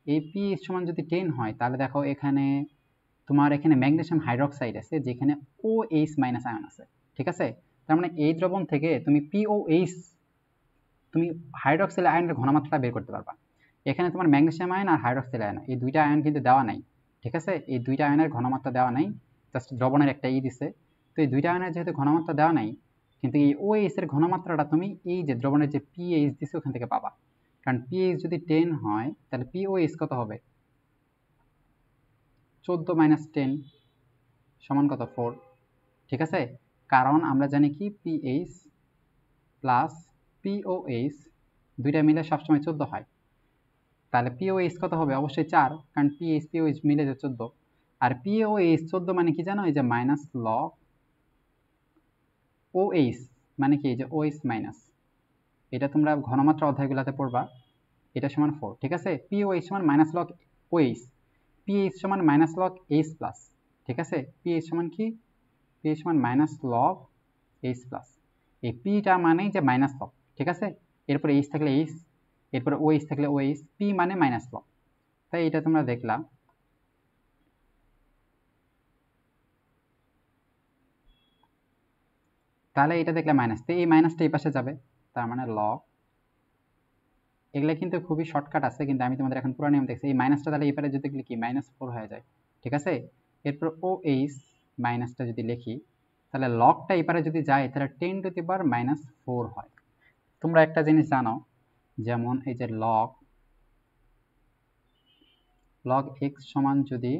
এই পিএইচ সমান যদি 10 হয়, তাহলে দেখো এখানে তোমার এখানে ম্যাগনেসিয়াম হাইড্রোক্সাইড আছে যেখানে OH মাইনাস আয়ন আছে, ঠিক আছে। তার মানে এই দ্রবণ থেকে তুমি POH, তুমি হাইড্রোক্সাইল আয়নের ঘনমাত্রাটা বের করতে পারবা। এখানে তোমার ম্যাগনেসিয়াম আয়ন আর হাইড্রোক্সাইল আয়ন, এই দুইটা আয়ন কিন্তু দেওয়া নাই, ঠিক আছে, এই দুইটা আয়নের ঘনমাত্রা দেওয়া নাই, জাস্ট দ্রবণের একটা দিছে। তো এই দুইটা আয়নের যেহেতু ঘনমাত্রা দেওয়া নাই, কিন্তু এই OH এর ঘনমাত্রাটা তুমি এই যে দ্রবণের যে pH দিছে ওখান থেকে পাবা। কারণ pH যদি 10 হয় তাহলে POH কত হবে, 14 মাইনাস 10 সমান কত, 4, ঠিক আছে। কারণ আমরা জানি কি pH প্লাস POH দুইটা মিলে সবসময় 14 হয়। তাহলে POH কত হবে, অবশ্যই 4, কারণ POH মিলে যে 14। আর POH 14 মানে কি জানো, এই যে মাইনাস লগ OH, মানে কি, এই যে OH মাইনাস, এটা তোমরা ঘনমাত্রা অধ্যায়গুলোতে পড়বা, এটা সমান 4, ঠিক আছে। POH সমান মাইনাস লগ OH, pH সমান মাইনাস লগ H প্লাস, ঠিক আছে। pH সমান কি, pH সমান মাইনাস লগ H প্লাস। এই পিটা মানে যে মাইনাস লগ, ঠিক আছে, এরপরে H থাকলে H, এরপরে OH থাকলে OH, P মানে মাইনাস লগ। তাই এটা তোমরা দেখলাম। তাহলে এটা দেখলে মাইনাস, তো এই মাইনাসটা এই পাশে যাবে, তার মানে লগ, এগুলা কিন্তু খুবই শর্টকাট আছে, কিন্তু আমি তোমাদের এখন পুরো নিয়ম দেখছি। এই মাইনাসটা তাহলে এই পারে যদি লিখি কি -4 হয়ে যায়, ঠিক আছে। এরপর OH মাইনাসটা যদি লিখি, তাহলে লগটা এই পারে যদি যায় তাহলে 10 টু দি পাওয়ার -4 হয়। তোমরা একটা জিনিস জানো, যেমন এই যে লগ x সমান যদি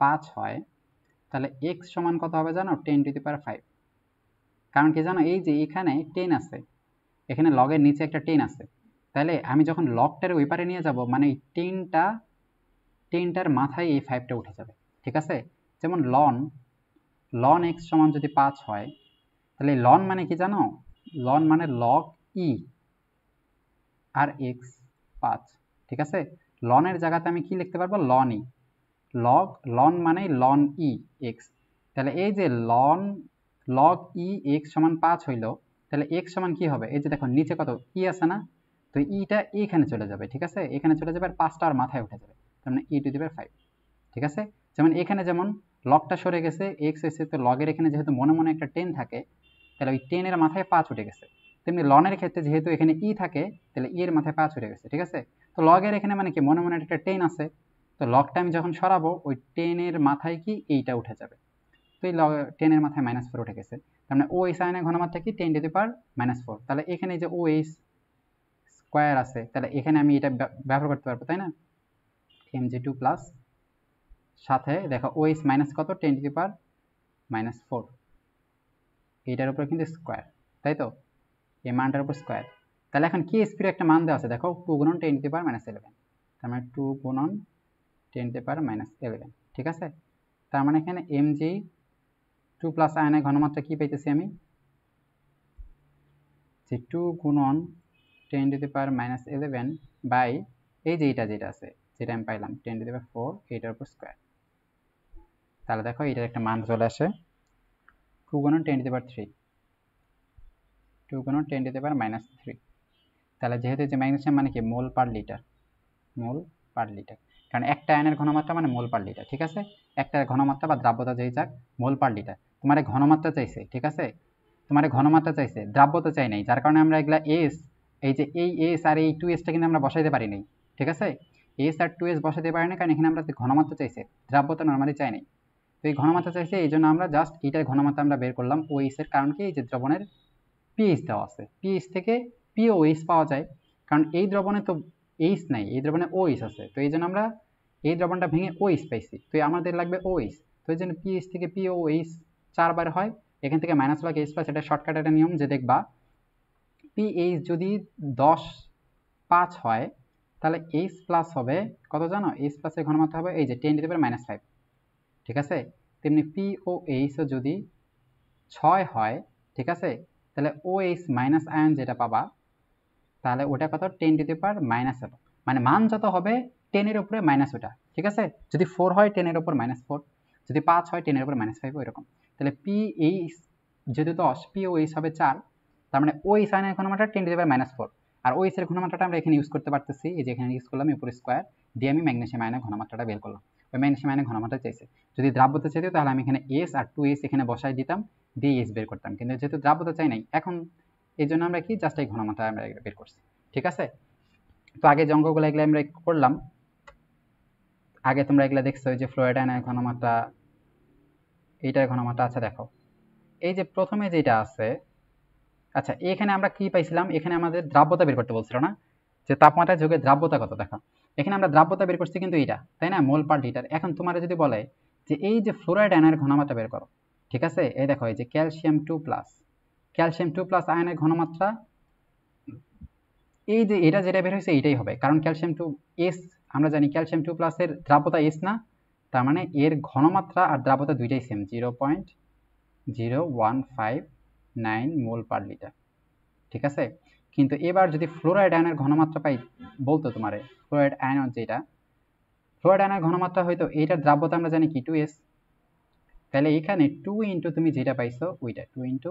5 হয়, তাহলে x সমান কত হবে জানো, 10 টু দি পাওয়ার 5। কারণ কি জানো, এই যে এখানে 10 আছে, এখানে লগের নিচে একটা 10 আছে, তাহলে আমি যখন লগটার ওই পারে নিয়ে যাব, মানে এই 10টার মাথায় এই 5টা উঠে যাবে, ঠিক আছে। যেমন লন x সমান যদি 5 হয়, তাহলে লন মানে কি জানো, লন মানে লগ ই আর x 5, ঠিক আছে। লনের জায়গাতে আমি কি লিখতে পারবো, লন ই, লন মানে লন ই এক্স। তাহলে এই যে লগ ই এক্স সমান 5 হইল, তাহলে এক্স সমান কি হবে, এই যে দেখো নিচে কত ই আছে না, তো ইটা এখানে চলে যাবে, ঠিক আছে, এখানে চলে যাবে আর 5টা আর মাথায় উঠে যাবে, তার মানে ই টু দি পাওয়ার 5, ঠিক আছে। যেমন এখানে যেমন লগটা সরে গেছে, এক্স এসে, তো লগের এখানে যেহেতু মনে মনে একটা 10 থাকে, তাহলে ওই 10 এর মাথায় 5 উঠে গেছে। তেমনি লনের ক্ষেত্রে যেহেতু এখানে ই থাকে, তাহলে ই এর মাথায় 5 উঠে গেছে, ঠিক আছে। তো লগের এখানে মানে কি, মনে মনে একটা 10 আছে, তো লগটা আমি যখন সরাবো ওই 10 এর মাথায় কি এইটা উঠে যাবে, তো এই 10 এর মাথায় -4 উঠে গেছে। তার মানে OH আয়নের ঘনমাত্রা কি, 10 টু দি পাওয়ার -4। তাহলে এখানে যে OH স্কয়ার আছে, তাহলে এখানে আমি এটা ব্যবহার করতে পারবো, তাই না, Mg2 প্লাস, সাথে দেখো OH মাইনাস কত, 10 টু দি পাওয়ার -4, এইটার উপরে কিন্তু স্কয়ার, তাই তো, এই মানটার উপর স্কয়ার। তাহলে এখন কি স্পিড একটা মান দেওয়া আছে, দেখো 2 গুণন 10 টু দি পাওয়ার -11, তার মানে 2 গুণন 10 টু দি পাওয়ার -11, ঠিক আছে। তার মানে এখানে Mg2 প্লাস আয়নের ঘনমাত্রা কি পাইতেছি আমি, যে 2 গুণন 10 টু দি পাওয়ার -11 বাই এই যে এটা যেটা আছে, যেটা আমি পাইলাম 10 টু দি পাওয়ার 4, এইটার উপর স্কয়ার। তাহলে দেখো এটার একটা মান চলে আসে 2 গুণন 10 টু দি পাওয়ার 3, 2 গুণন 10 টু দি পাওয়ার -3। তাহলে যেহেতু যে ম্যাগনেসিয়াম মানে কি, মোল পার লিটার, কারণ একটা আয়নের ঘনমাত্রা মানে মোল পার লিটার, ঠিক আছে। একটা ঘনমাত্রা বা দ্রাব্যতা যেই যাক, মোল পার লিটার। তোমার ঘনমাত্রা চাইছে, ঠিক আছে, তোমার ঘনমাত্রা চাইছে, দ্রাব্যতা চাই নাই, যার কারণে আমরা এগুলা এস, এই যে এই এস আর এই 2s টা কিন্তু আমরা বসাইতে পারি নাই। ঠিক আছে, এস আর 2s বসাইতে পারি না, কারণ এখানে আমরা ঘনমাত্রা চাইছে, দ্রাব্যতা নরমালি চাই নাই। তো এই ঘনমাত্রা চাইছে, এই জন্য আমরা জাস্ট এইটার ঘনমাত্রা আমরা বের করলাম ওএইচ এর, কারণ কি এই যে দ্রবণের পিএইচ দেওয়া আছে, পিএইচ থেকে পিওএইচ পাওয়া যায়, কারণ এই দ্রবণে তো এইচ নাই, এই দ্রবণে ওএইচ আছে, তো এই জন্য আমরা এই দ্রবণটা ভেঙে ওএইচ পাইছি, তো আমাদের লাগবে ওএইচ, তো এই জন্য পিএইচ থেকে পিওএইচ 4 বার হয়, এখান থেকে মাইনাস লগ এইচ প্লাস, এটা শর্টকাট একটা নিয়ম যে দেখবা পিএইচ যদি 10.5 হয় তাহলে এইচ প্লাস হবে কত জানো, এইচ প্লাসের ঘনমাত্রা হবে এই যে 10⁻⁵। ঠিক আছে, তেমনি পিওএইচ যদি 6 হয়, ঠিক আছে, তাহলে ওএইচ মাইনাস আয়ন যেটা পাবা, তাহলে ওটা কত 10⁻⁻7, মানে মান যত হবে 10 এর উপরে মাইনাস ওটা। ঠিক আছে, যদি 4 হয় 10 এর উপর -4, যদি 5 হয় 10 এর উপর -5, এরকম। তাহলে পিএইচ যেহেতু 10, পিওএইচ হবে 4, তার মানে ওএইচ আয়নের ঘনমাত্রা 10⁻⁴, আর ওএইচ এর ঘনমাত্রাটা আমরা এখানে ইউজ করতে পারতেছি, এই যে এখানে ইউজ করলাম উপরে স্কয়ার দিয়ে আমি ম্যাগনেসিয়াম আয়নের ঘনমাত্রাটা বের করলাম। ওই ম্যাগনেসিয়াম আয়নের ঘনমাত্রা চাইছে, যদি দ্রাব্যতা চাইতো তাহলে আমি এখানে এস আর 2s এখানে বসাই দিতাম, দিয়ে এস বের করতাম, কিন্তু যেহেতু দ্রাব্যতা চাই নাই এখন, এই জন্য আমরা কি জাস্ট এই ঘনমাত্রা আমরা বের করছি। ঠিক আছে, তো আগে যে অঙ্কগুলো এগুলো আমরা করলাম, আগে তোমরা এগুলা দেখছো, যে ফ্লোরাইড আয়নের ঘনমাত্রা, এইটার ঘনমাত্রা। আচ্ছা দেখো, এই যে প্রথমে যেটা আছে, আচ্ছা এখানে আমরা কি পাইছিলাম, এখানে আমাদের দ্রাব্যতা বের করতে বলছিল না, যে তাপমাত্রা যোগের দ্রাব্যতা কত। দেখো এখানে আমরা দ্রাব্যতা বের করছি কিন্তু এইটা, তাই না, মোল পার লিটার। এখন তোমার যদি বলে যে এই যে ফ্লোরাইড আয়নের ঘনমাত্রা বের করো, ঠিক আছে, এই দেখো এই যে ক্যালসিয়াম 2+, ক্যালসিয়াম 2+ আয়নের ঘনমাত্রা, এই যে এটা যেটা বের হয়েছে এইটাই হবে, কারণ ক্যালসিয়াম 2s আমরা জানি ক্যালসিয়াম 2+ এর দ্রাব্যতা এস না, তার মানে এর ঘনমাত্রা আর দ্রাব্যতা দুইটাই সেম, 0.0159 মোল পার লিটার। ঠিক আছে, কিন্তু এবার যদি ফ্লোরাইড আয়নের ঘনমাত্রা পাই বলতো তোমারে, ফ্লোরাইড আয়ন যেটা, ফ্লোরাইড আয়নের ঘনমাত্রা হয়তো এইটার দ্রাব্যতা আমরা জানি কি 2s, তাহলে এখানে 2 ইন্টু তুমি যেটা পাইছো ওইটা 2 ইন্টু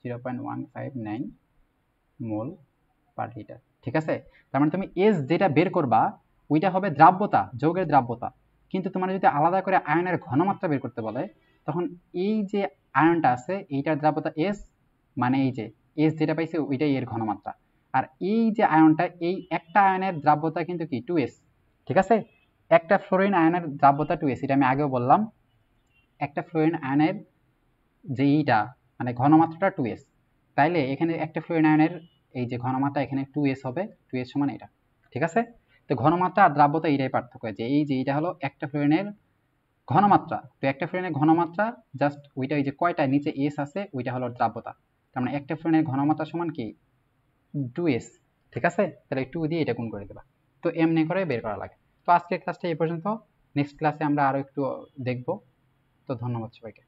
0.159 মোল পার লিটার। ঠিক আছে, তার মানে তুমি এস যেটা বের করবা ওইটা হবে দ্রাব্যতা, যৌগের দ্রাব্যতা, কিন্তু তোমার যদি আলাদা করে আয়নের ঘনমাত্রা বের করতে বলে, তখন এই যে আয়নটা আছে এইটার দ্রাব্যতা এস, মানে এই যে এস যেটা পাইছে ওইটাই এর ঘনমাত্রা, আর এই যে আয়নটা, এই একটা আয়নের দ্রাব্যতা কিন্তু কি 2s। ঠিক আছে, একটা ফ্লোরিন আয়নের দ্রাব্যতা 2s, এটা আমি আগেও বললাম, একটা ফ্লোরিন আয়নের যে এইটা মানে ঘনমাত্রাটা 2s, তাইলে এখানে একটা ফ্লোরিন আয়নের এই যে ঘনমাত্রা এখানে 2s হবে, 2s সমান এটা। ঠিক আছে, তো ঘনমাত্রা আর দ্রাব্যতা এইটাই পার্থক্য, যে এই যে এটা হলো একটা ফ্লোরিনের ঘনমাত্রা, তো একটা ফ্লোরিনের ঘনমাত্রা জাস্ট ওইটা, এই যে কয়টা নিচে এস আছে ওইটা হলো দ্রাব্যতা, তার মানে একটা ফ্লোরিনের ঘনমাত্রা সমান কি 2s। ঠিক আছে, তাহলে 2 দিয়ে এটা গুণ করে দেবা, তো এমনি করে বের করা লাগে। তো আজকের ক্লাসটা এই পর্যন্ত, নেক্সট ক্লাসে আমরা আরো একটু দেখবো। তো ধন্যবাদ সবাইকে।